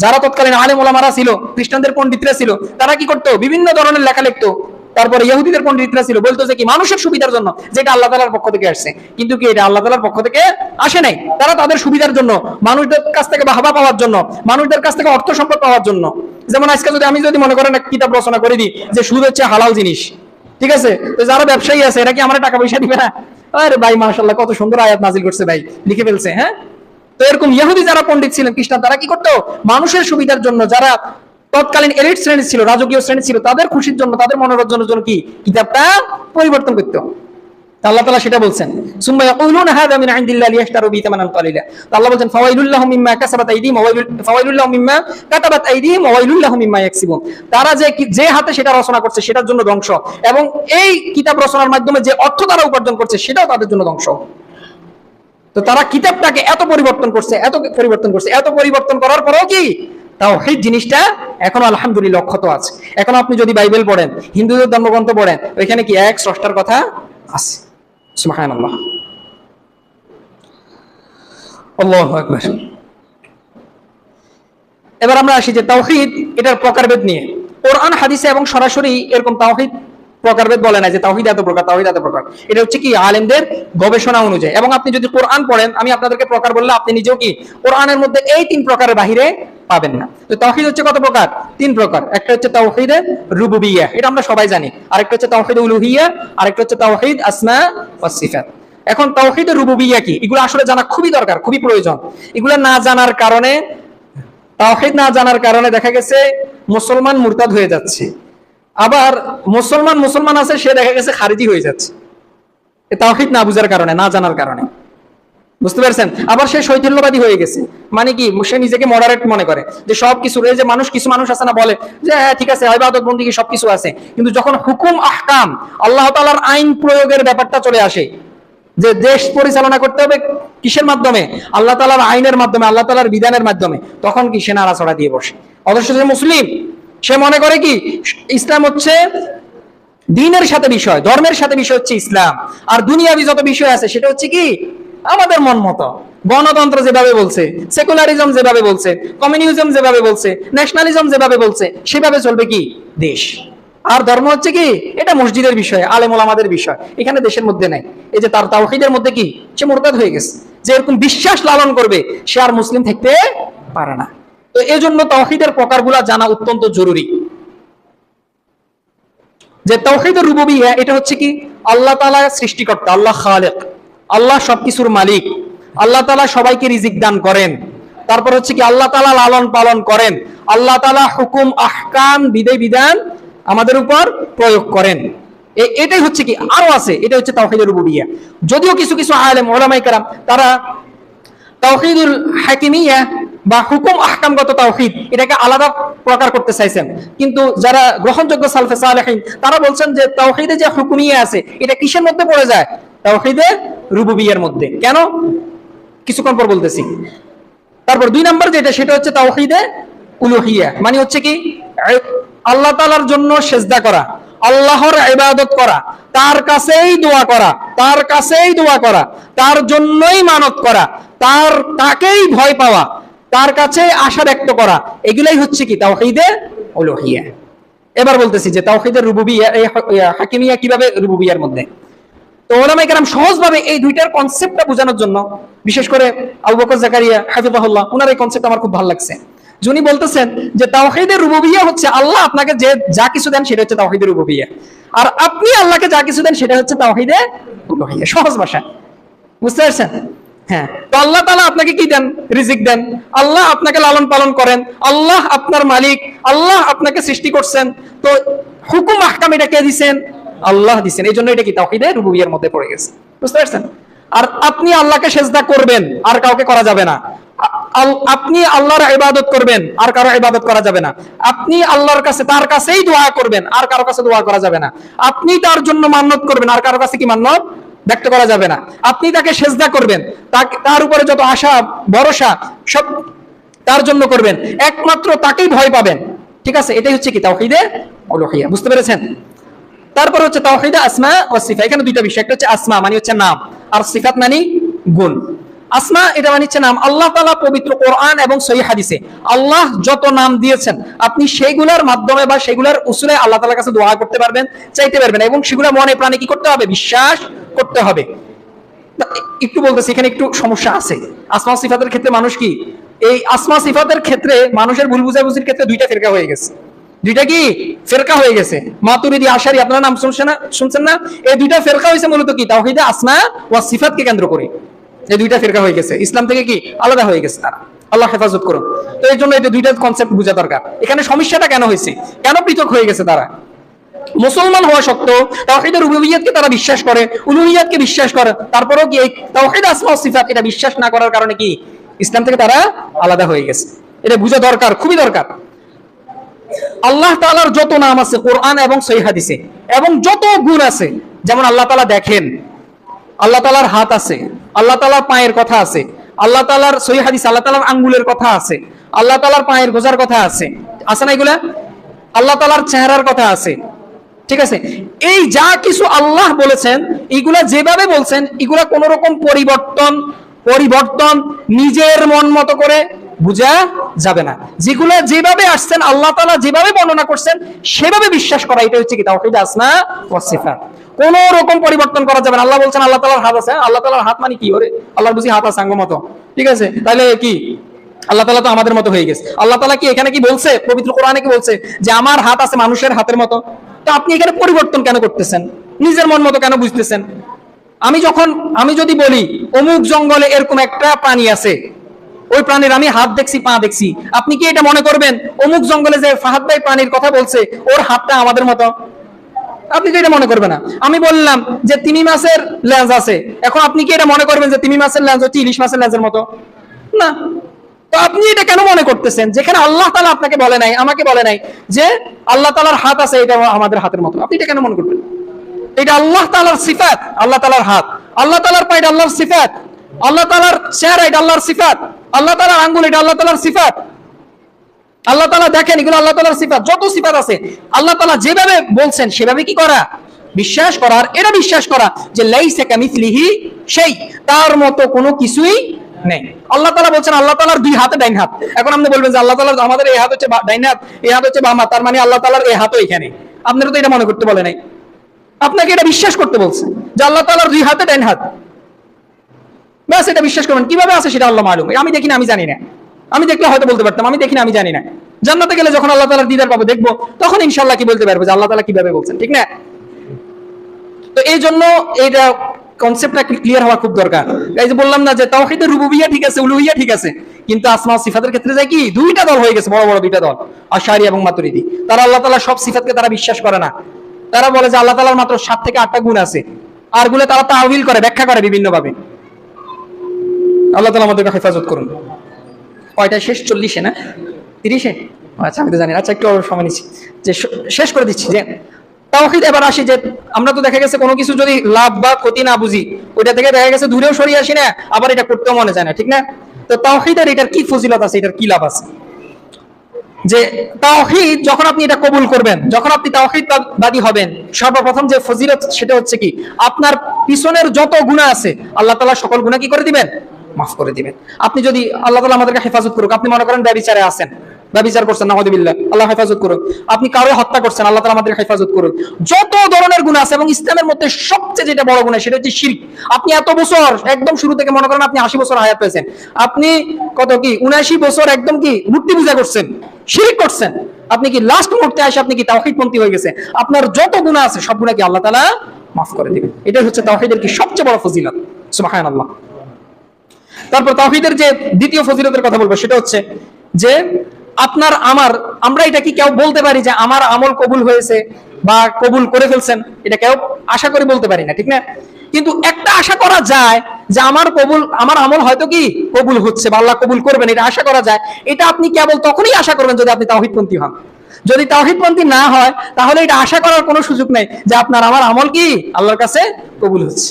যারা তৎকালীন আলেম ওলামারা ছিল, খ্রিস্টানদের পণ্ডিতরা ছিল, তারা কি করতো, বিভিন্ন ধরনের লেখা লিখতো। তারপরে ইহুদিদের পণ্ডিতরা ছিল, বলতো যে কি মানুষের সুবিধার জন্য, যেটা আল্লাহ তাআলার পক্ষ থেকে আসছে, কিন্তু কি এটা আল্লাহ তাআলার পক্ষ থেকে আসে নাই। তারা তাদের সুবিধার জন্য, মানুষদের কাছ থেকে বাহবা পাওয়ার জন্য, মানুষদের কাছ থেকে অর্থ সম্পদ পাওয়ার জন্য। যেমন আজকে যদি আমি মনে করেন একটা কিতাব রচনা করে দিই যে সুদ হচ্ছে হালাল জিনিস, ঠিক আছে, তো যারা ব্যবসায়ী আছে এরা কি আমার টাকা পয়সা দিবে না? আরে ভাই মাশাআল্লাহ, কত সুন্দর আয়াত নাজিল করছে ভাই, লিখে ফেলছে। হ্যাঁ, তো এরকম ইহুদি যারা পণ্ডিত ছিলেন, খ্রিস্টান, তারা কি করতো, মানুষের সুবিধার জন্য, যারা তৎকালীন এলিট শ্রেণী ছিল, রাজকীয় শ্রেণী ছিল, তাদের খুশির জন্য, তাদের মনোরঞ্জনের জন্য কি কিতাবটা পরিবর্তন করতো। আল্লাহ তাআলা সেটা বলছেন, সুম্মা ইয়াকুলুনা হাযা মিন ইনদিল্লাহি লিয়াশতারু বিহি থামানান কালিলা। তো আল্লাহ বলেন ফাওয়াইলুল লাহুম মিম্মা কাসাবাত আইদিহিম ওয়া ফাওয়াইলুল লাহুম মিম্মা কাতাবাত আইদিহিম ওয়া ওয়াইলুল লাহুম মিম্মা ইয়াকসিবুন। তারা যে হাতে সেটা রচনা করছে সেটার জন্য ধ্বংস, এবং এই কিতাব রচনার মাধ্যমে যে অর্থ তারা উপার্জন করছে সেটাও তাদের জন্য ধ্বংস। তো তারা কিতাবটাকে এত পরিবর্তন করছে, এত পরিবর্তন করছে, এত পরিবর্তন করার পরেও কি তাওহীদ জিনিসটা এখন আলহামদুলিল্লাহ অক্ষত আছে। এখন আপনি যদি বাইবেল পড়েন, হিন্দুদের ধর্মগ্রন্থ পড়েন, ওইখানে কি এক স্রষ্টার কথা আছে। সুবহানাল্লাহ, আল্লাহু আকবার। এবার আমরা আসি যে তাওহীদ, এটার প্রকারভেদ নিয়ে। কোরআন হাদিসে এবং সরাসরি এরকম তাওহীদ প্রকারভেদ বলে না যে তাওহীদ এত প্রকার, তাওহীদ এত প্রকার। এটা হচ্ছে কি আলেমদের গবেষণা অনুযায়ী। এবং আপনি যদি কোরআন পড়েন, আমি আপনাদেরকে প্রকার বললে আপনি নিজেও কি কোরআনের মধ্যে এই তিন প্রকারের বাহিরে পাবেন না। তো তাওহীদ হচ্ছে কত প্রকার? তিন প্রকার। একটা হচ্ছে তাওহীদে রুবুবিয়্যাহ, এটা আমরা সবাই জানি। আরেকটা হচ্ছে তাওহীদে উলুহিয়্যাহ, আরেকটা হচ্ছে তাওহীদ আসমা ওয়াস সিফাত। এখন তাওহীদে রুবুবিয়্যাহ কি, এগুলো আসলে জানা খুবই দরকার, খুবই প্রয়োজন। এগুলো না জানার কারণে, তাওহীদ না জানার কারণে দেখা গেছে মুসলমান মুরতাদ হয়ে যাচ্ছে, আবার মুসলমান আছে সে দেখা গেছে খারিজি হয়ে যাচ্ছে, তাওহীদ না বুঝার কারণে, না জানার কারণে, বুঝতে পারছেন? আবার সে শৈথিল্যবাদী হয়ে গেছে, মানে কি সে নিজেকে মডারেট মনে করে যে সবকিছু, এই যে কিছু মানুষ আছে না, বলে যে হ্যাঁ ঠিক আছে ইবাদত বন্দেগী সবকিছু আছে, কিন্তু যখন হুকুম আহকাম, আল্লাহ তাআলার আইন প্রয়োগের ব্যাপারটা চলে আসে, যে দেশ পরিচালনা করতে হবে কিসের মাধ্যমে, আল্লাহ তাআলার আইনের মাধ্যমে, আল্লাহ তাআলার বিধানের মাধ্যমে, তখন কি সে নাড়াচড়া দিয়ে বসে। অথচ সে মুসলিম, সে মনে করে কি ইসলাম হচ্ছে দ্বীনের সাথে বিষয়, ধর্মের সাথে বিষয় হচ্ছে ইসলাম, আর দুনিয়াবি যত বিষয় আছে সেটা হচ্ছে কি আমাদের মন মতো। গণতন্ত্র যেভাবে বলছে, সেকুলারিজম যেভাবে বলছে, কমিউনিজম যেভাবে বলছে, ন্যাশনালিজম যেভাবে বলছে, সেভাবে চলবে কি দেশ। আর ধর্ম হচ্ছে কি, এটা মসজিদের বিষয়, আলেম ওলামাদের বিষয়, এখানে দেশের মধ্যে নাই। এই যে তার তাওহীদের মধ্যে কি, সে মুরতাদ হয়ে গেছে। যে এরকম বিশ্বাস লালন করবে, সে আর মুসলিম থাকতে পারে না। তো এই জন্য তাওহীদের প্রকারগুলো জানা অত্যন্ত জরুরি। যে তাওহীদুর রুবুবিয়্যাহ, এটা হচ্ছে কি, আল্লাহ তাআলা সৃষ্টিকর্তা, আল্লাহ খালিক, আল্লাহ সবকিছুর মালিক, আল্লাহ তাআলা সবাইকে রিজিক দান করেন। তারপর হচ্ছে কি, আল্লাহ তাআলা লালন পালন করেন, আল্লাহ তাআলা হুকুম আহকাম বিধি বিধান আমাদের উপর প্রয়োগ করেন। এটাই হচ্ছে কি, আরো আছে, এটা হচ্ছে তাওহীদুর রুবুবিয়্যাহ। যদিও কিছু কিছু আলেম ওলামায়ে কেরাম তারা তাওহীদুল হাকিমিয়্যাহ বা হুকুম আহকামগত তাওহীদ এটাকে আলাদা প্রকার করতে চাইছেন, কিন্তু যারা গ্রহণযোগ্য সালফে সালেহিন তারা বলছেন যে তাওহীদে যে হুকুমিয়্যাহ আছে এটা কিসের মধ্যে পড়ে যায়, তাওহীদে রুবুবিয়্যাহর মধ্যে। কেন, কিছুক্ষণ পর বলতেছি। তারপর 2 নম্বর যেটা, সেটা হচ্ছে তাওহীদে উলুহিয়্যাহ, মানে হচ্ছে কি, আল্লাহ তাআলার জন্য সেজদা করা, আল্লাহর ইবাদত করা, তার কাছেই দোয়া করা, তার কাছেই দোয়া করা, তার জন্যই মানত করা, তাকেই ভয় পাওয়া, তার কাছে আশা ব্যক্ত করা, এগুলাই হচ্ছে কি তাওহীদে উলুহিয়্যাহ। এবার বলতেছি যে তাওহীদের রুবুবিয়্যাহ, এই হাকিমিয়্যাহ কিভাবে রুবুবিয়্যাহর মধ্যে। তো ওলামায়ে কেরাম সহজভাবে এই দুইটার কনসেপ্টটা বোঝানোর জন্য, বিশেষ করে আবু বকর জাকারিয়া হাফিজাহুল্লাহ, ওনার এই কনসেপ্ট আমার খুব ভালো লাগছে। যিনি বলতেছেন যে তাওহীদের রুবুবিয়্যাহ হচ্ছে আল্লাহ আপনাকে যে যা কিছু দেন সেটা হচ্ছে তাওহীদের রুবুবিয়্যাহ, আর আপনি আল্লাহকে যা কিছু দেন সেটা হচ্ছে তাওহীদে উলুহিয়্যাহ। সহজ ভাষা, বুঝতে পারছেন? হ্যাঁ, তো আল্লাহ তাআলা আপনাকে কি দেন, রিজিক দেন, আল্লাহ আপনাকে লালন পালন করেন, আল্লাহ আপনার মালিক, আল্লাহ আপনাকে সৃষ্টি করছেন। তো হুকুম আহকাম এটা কে দিবেন, আল্লাহ দিবেন। এই জন্য এটা কি তাওহীদে রুবুবিয়্যাহর মধ্যে পড়ে গেছে, বুঝতে পারছেন? আর আপনি আল্লাহকে সিজদা করবেন, আর কাউকে করা যাবে না। আপনি আল্লাহর ইবাদত করবেন, আর কারো ইবাদত করা যাবে না। আপনি আল্লাহর কাছে, তার কাছেই দোয়া করবেন, আর কারো কাছে দোয়া করা যাবে না। আপনি তার জন্য মান্নত করবেন, আর কারো কাছে কি মান্নত ব্যক্ত করা যাবে না। আপনি তাকে সিজদা করবেন, তার উপরে যত আশা ভরসা সব তার জন্য করবেন, একমাত্র তাকেই ভয় পাবেন। ঠিক আছে, এটাই হচ্ছে কি তাওহীদে উলুহিয়্যাহ, বুঝতে পেরেছেন? তারপর হচ্ছে তাওহীদে আসমা ওয়া সিফাত। এখানে দুইটা বিষয়, একটা হচ্ছে আসমা মানে হচ্ছে নাম, আর সিফাত মানে গুণ। আসমা এটা মানে হচ্ছে নাম। আল্লাহ তাআলা পবিত্র কোরআন এবং সহিহ হাদিসে আল্লাহ যত নাম দিয়েছেন, আপনি সেইগুলোর মাধ্যমে বা সেগুলোর উসুলে আল্লাহ তাআলার কাছে দোয়া করতে পারবেন, চাইতে পারবেন, এবং সেগুলো মনে প্রাণে কি করতে হবে, বিশ্বাস করতে হবে। একটু বলতেছি, এখানে একটু সমস্যা আছে। আসমা সিফাতের ক্ষেত্রে মানুষ কি, এই আসমা সিফাতের ক্ষেত্রে মানুষের ভুল বুঝাবুঝির ক্ষেত্রে দুইটা ফিরকা হয়ে গেছে। দুইটা কি ফেরকা হয়ে গেছে, মাতুরিদি আশারি, আপনারা নাম শুনছেন না? এই দুইটা ফেরকা হয়েছে মূলত কি তাওহীদে আসমা ওয়া সিফাতকে কেন্দ্র করে। এই দুইটা ফেরকা হয়ে গেছে, ইসলাম থেকে কি আলাদা হয়ে গেছে তারা। আল্লাহ হেফাজত করুন। তো এই জন্য এই দুইটা কনসেপ্ট বোঝা দরকার। এখানে সমস্যাটা কেন হয়েছে, কেন পৃথক হয়ে গেছে তারা? মুসলমান হওয়া সত্ত্বেও তাওহীদের রুবুবিয়্যাহকে তারা বিশ্বাস করে, উলুহিয়্যাহকে বিশ্বাস করে, তারপরেও কি এই তাওহীদ আসমা ওয়া সিফাত এটা বিশ্বাস না করার কারণে কি ইসলাম থেকে তারা আলাদা হয়ে গেছে। এটা বোঝা দরকার, খুবই দরকার। আল্লাহ তাআলার যত নাম আছে কোরআন এবং সহিহ হাদিসে, এবং যত গুণ আছে, যেমন আল্লাহ তাআলা দেখেন, আল্লাহ তাআলার হাত আছে, আল্লাহ তাআলার পায়ের কথা আছে, আল্লাহ তাআলার সহিহ হাদিস আল্লাহ তাআলার আঙ্গুলের কথা আছে, আল্লাহ তাআলার পায়ের গোজার কথা আছে, আছে না এগুলা? আল্লাহ তাআলার চেহারার কথা আছে। ঠিক আছে, এই যা কিছু আল্লাহ বলেছেন, এগুলা যেভাবে বলছেন, এগুলা কোন রকম পরিবর্তন নিজের মন মতো করে বুঝা যাবে না। যেগুলো যেভাবে আসছেন, আল্লাহ তাআলা যেভাবে বর্ণনা করছেন সেভাবে বিশ্বাস করা, এটা হচ্ছে কি তাওহীদ আসমা ওয়া সিফাত। কোন রকম পরিবর্তন করা যাবে না। আল্লাহ বলছেন আল্লাহ তাআলার হাত আছে, আল্লাহ তাআলার হাত মানে কি, ওরে আল্লাহর বুঝি হাত আছে আঙ্গুল মতো? ঠিক আছে, তাহলে কি আল্লাহ তাআলা তো আমাদের মতো হয়ে গেছে। আল্লাহ তাআলা কি এখানে কি বলছে, পবিত্র কোরআনে কি বলছে যে আমার হাত আছে মানুষের হাতের মতো? তো আপনি এখানে পরিবর্তন কেন করতেছেন, নিজের মন মতো কেন বুঝতেছেন? আমি যদি বলি অমুক জঙ্গলে এরকম একটা প্রাণী আছে, ওই প্রাণীর আমি হাত দেখছি, পা দেখছি, আপনি কি এটা মনে করবেন অমুক জঙ্গলে যে ফাহাদ ভাই প্রাণীর কথা বলছে ওর হাতটা আমাদের মতো? আপনি কি এটা মনে করবেন না? আমি বললাম যে তিমি মাছের লেজ আছে, এখন আপনি কি এটা মনে করবেন যে তিমি মাছের লেজ হচ্ছে ইলিশ মাছের লেজের মতো? না। তো আপনি এটা কেন মনে করতেছেন, যেখানে আল্লাহ তাআলা আপনাকে বলে নাই, আমাকে বলে নাই যে আল্লাহ তাআলার হাত আছে এটা আমাদের হাতের মতো? আপনি এটা কেন মনে করবেন? এটা আল্লাহ তাআলার সিফাত, আল্লাহ তাআলার হাত, আল্লাহ তাআলার পা এটা আল্লাহর সিফাত, আল্লাহ তাআলার চেহারা এটা আল্লাহর সিফাত, আল্লাহ তাআলার আঙ্গুল এটা আল্লাহ তাআলার সিফাত, আল্লাহ তাআলা দেখেন, এগুলো আল্লাহ তাআলার সিফাত। যত সিফাত আছে আল্লাহ তাআলা যেভাবে বলছেন সেভাবে কি করা, বিশ্বাস করার। এটা বিশ্বাস করা যে লাইসা কামিসলিহি শাই, তার মতো কোনো কিছুই নেই। আল্লাহ তাআলা বলছেন আল্লাহ তাআলার দুই হাতে ডাইন হাত। এখন আপনি বলবেন যে আল্লাহ তাআলা আমাদের এই হাত হচ্ছে ডাইন হাত, এই হাত হচ্ছে বাম হাত, তার মানে আল্লাহ তাআলার এই হাতও এখানে। আপনারা তো এটা মনে করতে বলে নাই, আপনাকে এটা বিশ্বাস করতে বলছে যে আল্লাহ তাআলার দুই হাতে ডাইন হাত, ব্যাস এটা বিশ্বাস করবেন। কিভাবে আছে সেটা আল্লাহ মালুম, আমি দেখি না, আমি জানি না। আমি দেখলে হয়তো বলতে পারতাম, আমি দেখি না, আমি জানি না। জান্নাতে গেলে যখন আল্লাহ তাআলার দিদার পাবো, দেখবো, তখন ইনশাআল্লাহ কি বলতে পারবো যে আল্লাহ তাআলা কিভাবে বলছেন, ঠিক না? তো এই জন্য এইটা কনসেপ্টটা ক্লিয়ার হওয়া খুব দরকার। এই যে বললাম না যে তাওহীদের রুবুবিয়্যাহ ঠিক আছে, উলুহিয়্যাহ ঠিক আছে, কিন্তু আসমা ও সিফাতের ক্ষেত্রে যায় কি দুইটা দল হয়ে গেছে, বড় বড় দুইটা দল, আশআরী এবং মাতুরিদি। তারা আল্লাহ তাআলার সব সিফাতকে তারা বিশ্বাস করে না। তারা বলে যে আল্লাহ তাআলার মাত্র 7 থেকে 8টা গুণ আছে, আর গুলো তারা তাআউইল করে, ব্যাখ্যা করে বিভিন্ন ভাবে। আল্লাহ তাআলা আমাদেরকে হেফাজত করুন। কয়টা শেষ? 40-এ না 30-এ? আচ্ছা, আমি তো জানি। আচ্ছা, একটু সময় নিচ্ছি, যে শেষ করে দিচ্ছি। যে তাওহীদ, এবার আসি যে আমরা তো দেখা গেছে কোনো কিছু যদি লাভ বা ক্ষতি না বুঝি, ওইটা থেকে দেখা গেছে দূরেও সরিয়ে আসি না, আবার এটা করতেও মনে যায় না, ঠিক না? তো তাওহীদের এটার কি ফজিলত আছে, এটার কি লাভ আছে? যে তাওহীদ যখন আপনি এটা কবুল করবেন, যখন আপনি তাওহীদবাদী হবেন, সর্বপ্রথম যে ফজিলত সেটা হচ্ছে কি আপনার পিছনের যত গুনাহ আছে আল্লাহ তাআলা সকল গুনাহ কি করে দিবেন? মাফ করে দিবেন। আপনি যদি আল্লাহ তাআলা আমাদেরকে হেফাজত করুক, আপনি মনে করেন ব্যভিচারে আছেন, ব্যভিচার করছেন, নাউযুবিল্লাহ, আল্লাহ হেফাজত করুক। আপনি কারো হত্যা করছেন, আল্লাহ তাআলা আমাদের হেফাজত করুক। যত ধরনের গুনাহ আছে, এবং ইসলামের মধ্যে সবচেয়ে যেটা বড় গুনাহ সেটা হচ্ছে শিরক। আপনি এত বছর একদম শুরু থেকে মনে করেন আপনি 80 বছর হায়াত পেয়েছেন, আপনি কত কি 79 বছর একদম কি মূর্তি পূজা করছেন, শিরক করছেন, আপনি কি লাস্ট মুহূর্তে এসে আপনি কি তাওহীদপন্থী হয়ে গেছে, আপনার যত গুনাহ আছে সব গুনাহ কি আল্লাহ তাআলা মাফ করে দিবেন। এটাই হচ্ছে তাওহীদের কি সবচেয়ে বড় ফজিলত। সুবহানাল্লাহ। তারপর তাওহীদের যে দ্বিতীয় ফজিলতের কথা বলবো সেটা হচ্ছে যে আপনার আমরা এটা কি কেউ বলতে পারি যে আমার আমল কবুল হয়েছে বা কবুল করে ফেলছেন, এটা কেউ আশা করে বলতে পারি না, ঠিক না? কিন্তু একটা আশা করা যায় যে আমার আমল হয়তো কি কবুল হচ্ছে বা আল্লাহ কবুল করবেন, এটা আশা করা যায়। এটা আপনি কেবল তখনই আশা করবেন যদি আপনি তাওহীদপন্থী হন। যদি তাওহীদপন্থী না হয় তাহলে এটা আশা করার কোনো সুযোগ নেই যে আমার আমল কি আল্লাহর কাছে কবুল হচ্ছে।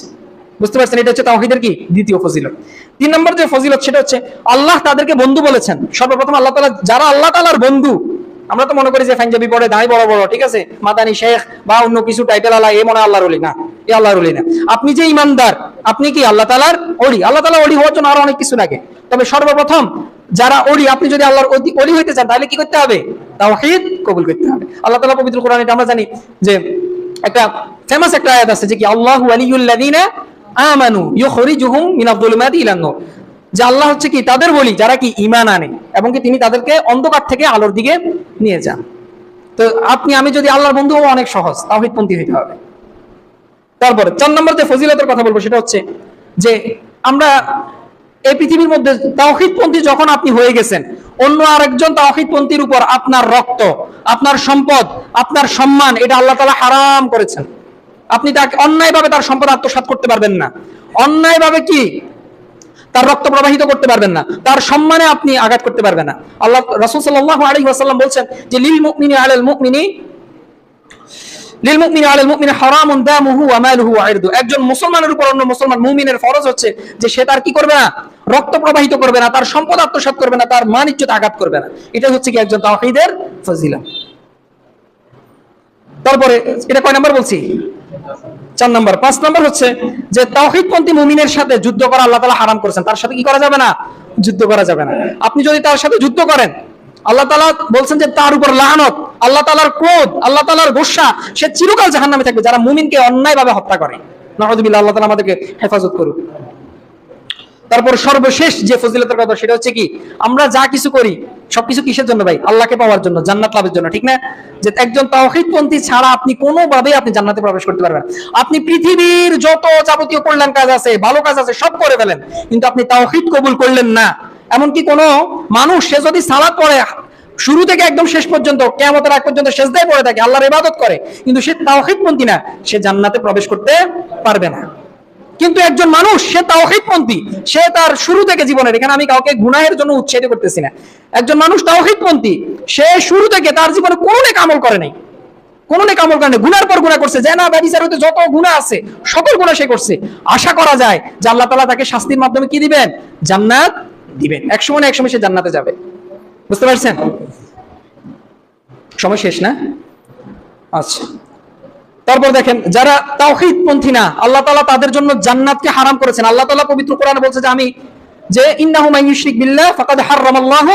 বুঝতে পারছেন? এটা হচ্ছে তাওহীদের কি দ্বিতীয় ফজিলত। 3 নম্বর যে ফজিলত সেটা হচ্ছে আল্লাহ তাদেরকে বন্ধু বলেছেন। সর্বপ্রথম আল্লাহ তাআলা, যারা আল্লাহ তাআলার বন্ধু, আমরা তো মনে করি যে পাঞ্জাবি পড়ে, দাঁড়ি বড় বড়, ঠিক আছে, মাদানী শেখ বা অন্য কিছু টাইটেল আলা, এ মনে আল্লাহর ওলি না, এ আল্লাহর ওলি না। আপনি যে ইমানদার, আপনি কি আল্লাহ তাআলার ওলি। আল্লাহ তাআলা ওলি হওয়ার জন্য আরো অনেক কিছু লাগে, তবে সর্বপ্রথম যারা ওলি, আপনি যদি আল্লাহর ওলি হইতে চান তাহলে কি করতে হবে? তাওহীদ কবুল করতে হবে। আল্লাহ তাআলা পবিত্র কোরআনে আমরা জানি যে একটা ফেমাস একটা আয়াত আছে যে কি আল্লাহু ওয়ালিয়ুল লাযিনা আমানু ইউখরিজুহুম মিনাজ যুলুমাতি ইলান নূর, যে আল্লাহ হচ্ছে কি তাদের বলি যারা কি ঈমান আনে এবং কি তিনি তাদেরকে অন্ধকার থেকে আলোর দিকে নিয়ে যান। তো আমি যদি আল্লাহর বন্ধু হওয়া অনেক সহজ, তাওহীদপন্থী হইতে হবে। তারপরে 4 নম্বর যে ফজিলতের কথা বলবো সেটা হচ্ছে যে আমরা এই পৃথিবীর মধ্যে তাওহীদপন্থী যখন আপনি হয়ে গেছেন, অন্য আরেকজন তাওহীদপন্থীর উপর আপনার রক্ত, আপনার সম্পদ, আপনার সম্মান, এটা আল্লাহ তাআলা হারাম করেছেন। আপনি তাকে অন্যায়ভাবে তার সম্পদ আত্মসাৎ করতে পারবেন না, অন্যায়ভাবে কি তার রক্ত প্রবাহিত করতে পারবেন না, তার সম্মানে আপনি আঘাত করতে পারবেন না। আল্লাহ রাসূল সাল্লাল্লাহু আলাইহি ওয়াসাল্লাম বলছেন যে লিল মুমিনি আলাল মুমিনি হারামুন দামুহু ওয়া মালুহু ওয়া ইরদু। একজন মুসলমানের উপর অন্য মুসলমান মুমিনের ফরজ হচ্ছে যে সে তার কি করবে না? রক্ত প্রবাহিত করবে না, তার সম্পদ আত্মসাৎ করবে না, তার মান ইজ্জত আঘাত করবে না। এটা হচ্ছে কি একজন তাওহীদের ফজিলত। তারপরে এটা কয় নাম্বার বলছি? 4 নম্বর। 5 নম্বর হচ্ছে যে তাওহীদপন্থী মুমিনের সাথে যুদ্ধ করা আল্লাহ তাআলা হারাম করেছেন। তার সাথে কি করা যাবে না? যুদ্ধ করা যাবে না। আপনি যদি তার সাথে যুদ্ধ করেন, আল্লাহ তাআলা বলছেন যে তার উপর লানত, আল্লাহ তাআলার ক্রোধ, আল্লাহ তাআলার গোসা, সে চিরকাল জাহান্নামে থাকবে যারা মুমিনকে অন্যায়ভাবে হত্যা করে। নাউযুবিল্লাহ, আল্লাহ তাআলা আমাদেরকে হেফাজত করুক। তারপর সর্বশেষ যে ফজিলতের কথা সেটা হচ্ছে কি আমরা যা কিছু করি সবকিছু কিসের জন্য ভাই? আল্লাহকে পাওয়ার জন্য, জান্নাত লাভের জন্য, ঠিক না? যে একজন তাওহীদপন্থী ছাড়া আপনি কোনোভাবেই আপনি জান্নাতে প্রবেশ করতে পারবেন না। আপনি পৃথিবীর যত যাবতীয় কল্যাণ কাজ আছে, ভালো কাজ আছে, সব করে ফেলেন, কিন্তু আপনি তাওহীদ কবুল করলেন না। এমনকি কোনো মানুষ সে যদি সালাত পড়ে শুরু থেকে একদম শেষ পর্যন্ত, কিয়ামতের আগ পর্যন্ত সিজদায় পড়ে থাকে, আল্লাহর ইবাদত করে, কিন্তু সে তাওহীদপন্থী না, সে জান্নাতে প্রবেশ করতে পারবে না। কিন্তু একজন মানুষ সে তাওহীদপন্থী, সে তার শুরু থেকে জীবনের, এখানে আমি কাউকে গুনাহের জন্য উৎসাহিত করতেছি না, একজন মানুষ তাওহীদপন্থী, সে শুরু থেকে তার জীবনে কোনো নেক আমল করে নাই, কোনো নেক আমল করে নাই, গুনার পর গুনাহ করছে, যে না ব্যভিচার হতে যত গুনাহ আছে সকল গুনাহ সে করছে। আশা করা যায় যে আল্লাহ তাআলা তাকে শাস্তির মাধ্যমে কি দিবেন? জান্নাত দিবেন। এক সময় না এক সময় সে জান্নাতে যাবে। বুঝতে পারছেন? সময় শেষ না? আচ্ছা, তারপর দেখেন যারা তাওহীদপন্থী না, আল্লাহ তাআলা তাদের জন্য জান্নাতকে হারাম করেছেন। আল্লাহ তাআলা পবিত্র কোরআনে বলছে যে আমি যে ইন্নাহু মান ইউশরিক বিল্লাহ ফাকাদ হারামাল্লাহু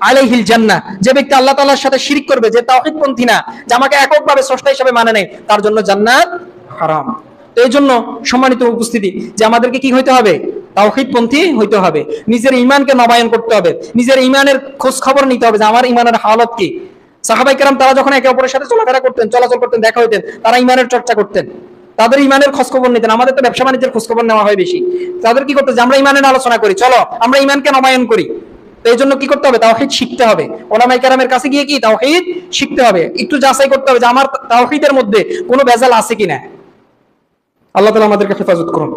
আলাইহিল জান্নাহ, যে ব্যক্তি আল্লাহ তাআলার সাথে শিরক করবে, যে তাওহীদপন্থী না, যে আমাকে এককভাবে স্রষ্টা হিসেবে মানে নেই, তার জন্য জান্নাত হারাম। তো এই জন্য সম্মানিত উপস্থিতি, যে আমাদেরকে কি হইতে হবে? তাওহীদপন্থী হইতে হবে, নিজের ঈমানকে নবায়ন করতে হবে, নিজের ঈমানের খোঁজ খবর নিতে হবে যে আমার ঈমানের হালত কি। সাহাবায়ে কেরাম তারা যখন একে অপরের সাথে চলাফেরা করতেন, চলাচল করতেন, দেখা হইতেন, তারা ঈমানের চর্চা করতেন, তাদের ঈমানের খোঁজ খবর নিতেন। আমাদের তো ব্যবসা বাণিজ্যের খোঁজ খবর নেওয়া হয় বেশি, তাদের কি করতে, যে আমরা ঈমানের আলোচনা করি, চলো আমরা ঈমানকে নবায়ন করি। তো এই জন্য কি করতে হবে? তাওহীদ শিখতে হবে। উলামায়ে কেরামের কাছে গিয়ে কি তাওহীদ শিখতে হবে, একটু যাচাই করতে হবে যে আমার তাওহীদের মধ্যে কোনো ভেজাল আছে কিনা। আল্লাহ তাআলা আমাদেরকে হেফাজত করুন।